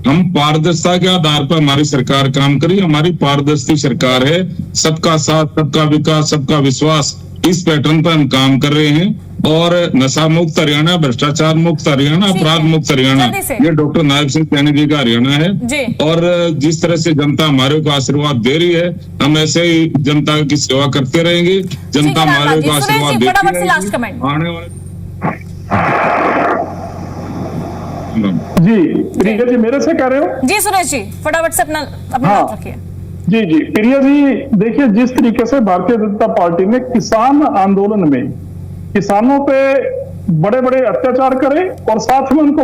हम पारदर्शिता के आधार पर हमारी सरकार काम करी। हमारी पारदर्शी सरकार है, सबका साथ, सबका विकास, सबका विश्वास, इस पैटर्न पर हम काम कर रहे हैं। और नशा मुक्त हरियाणा, भ्रष्टाचार मुक्त हरियाणा, अपराध मुक्त हरियाणा, ये डॉक्टर नायब सिंह सैनी जी का हरियाणा है। और जिस तरह से जनता हमारे को आशीर्वाद दे रही है, हम ऐसे ही जनता की सेवा करते रहेंगे। जनता हमारे को आशीर्वाद देती रहेगी। आने वाले जी प्रिया जी मेरे से कह रहे हो? जी सुरेश जी, फटाफट से अपना बात रखिए। जी प्रिया जी, देखिए जिस तरीके से भारतीय जनता पार्टी ने किसान आंदोलन में किसानों पे बड़े बड़े अत्याचार करे और साथ में उनको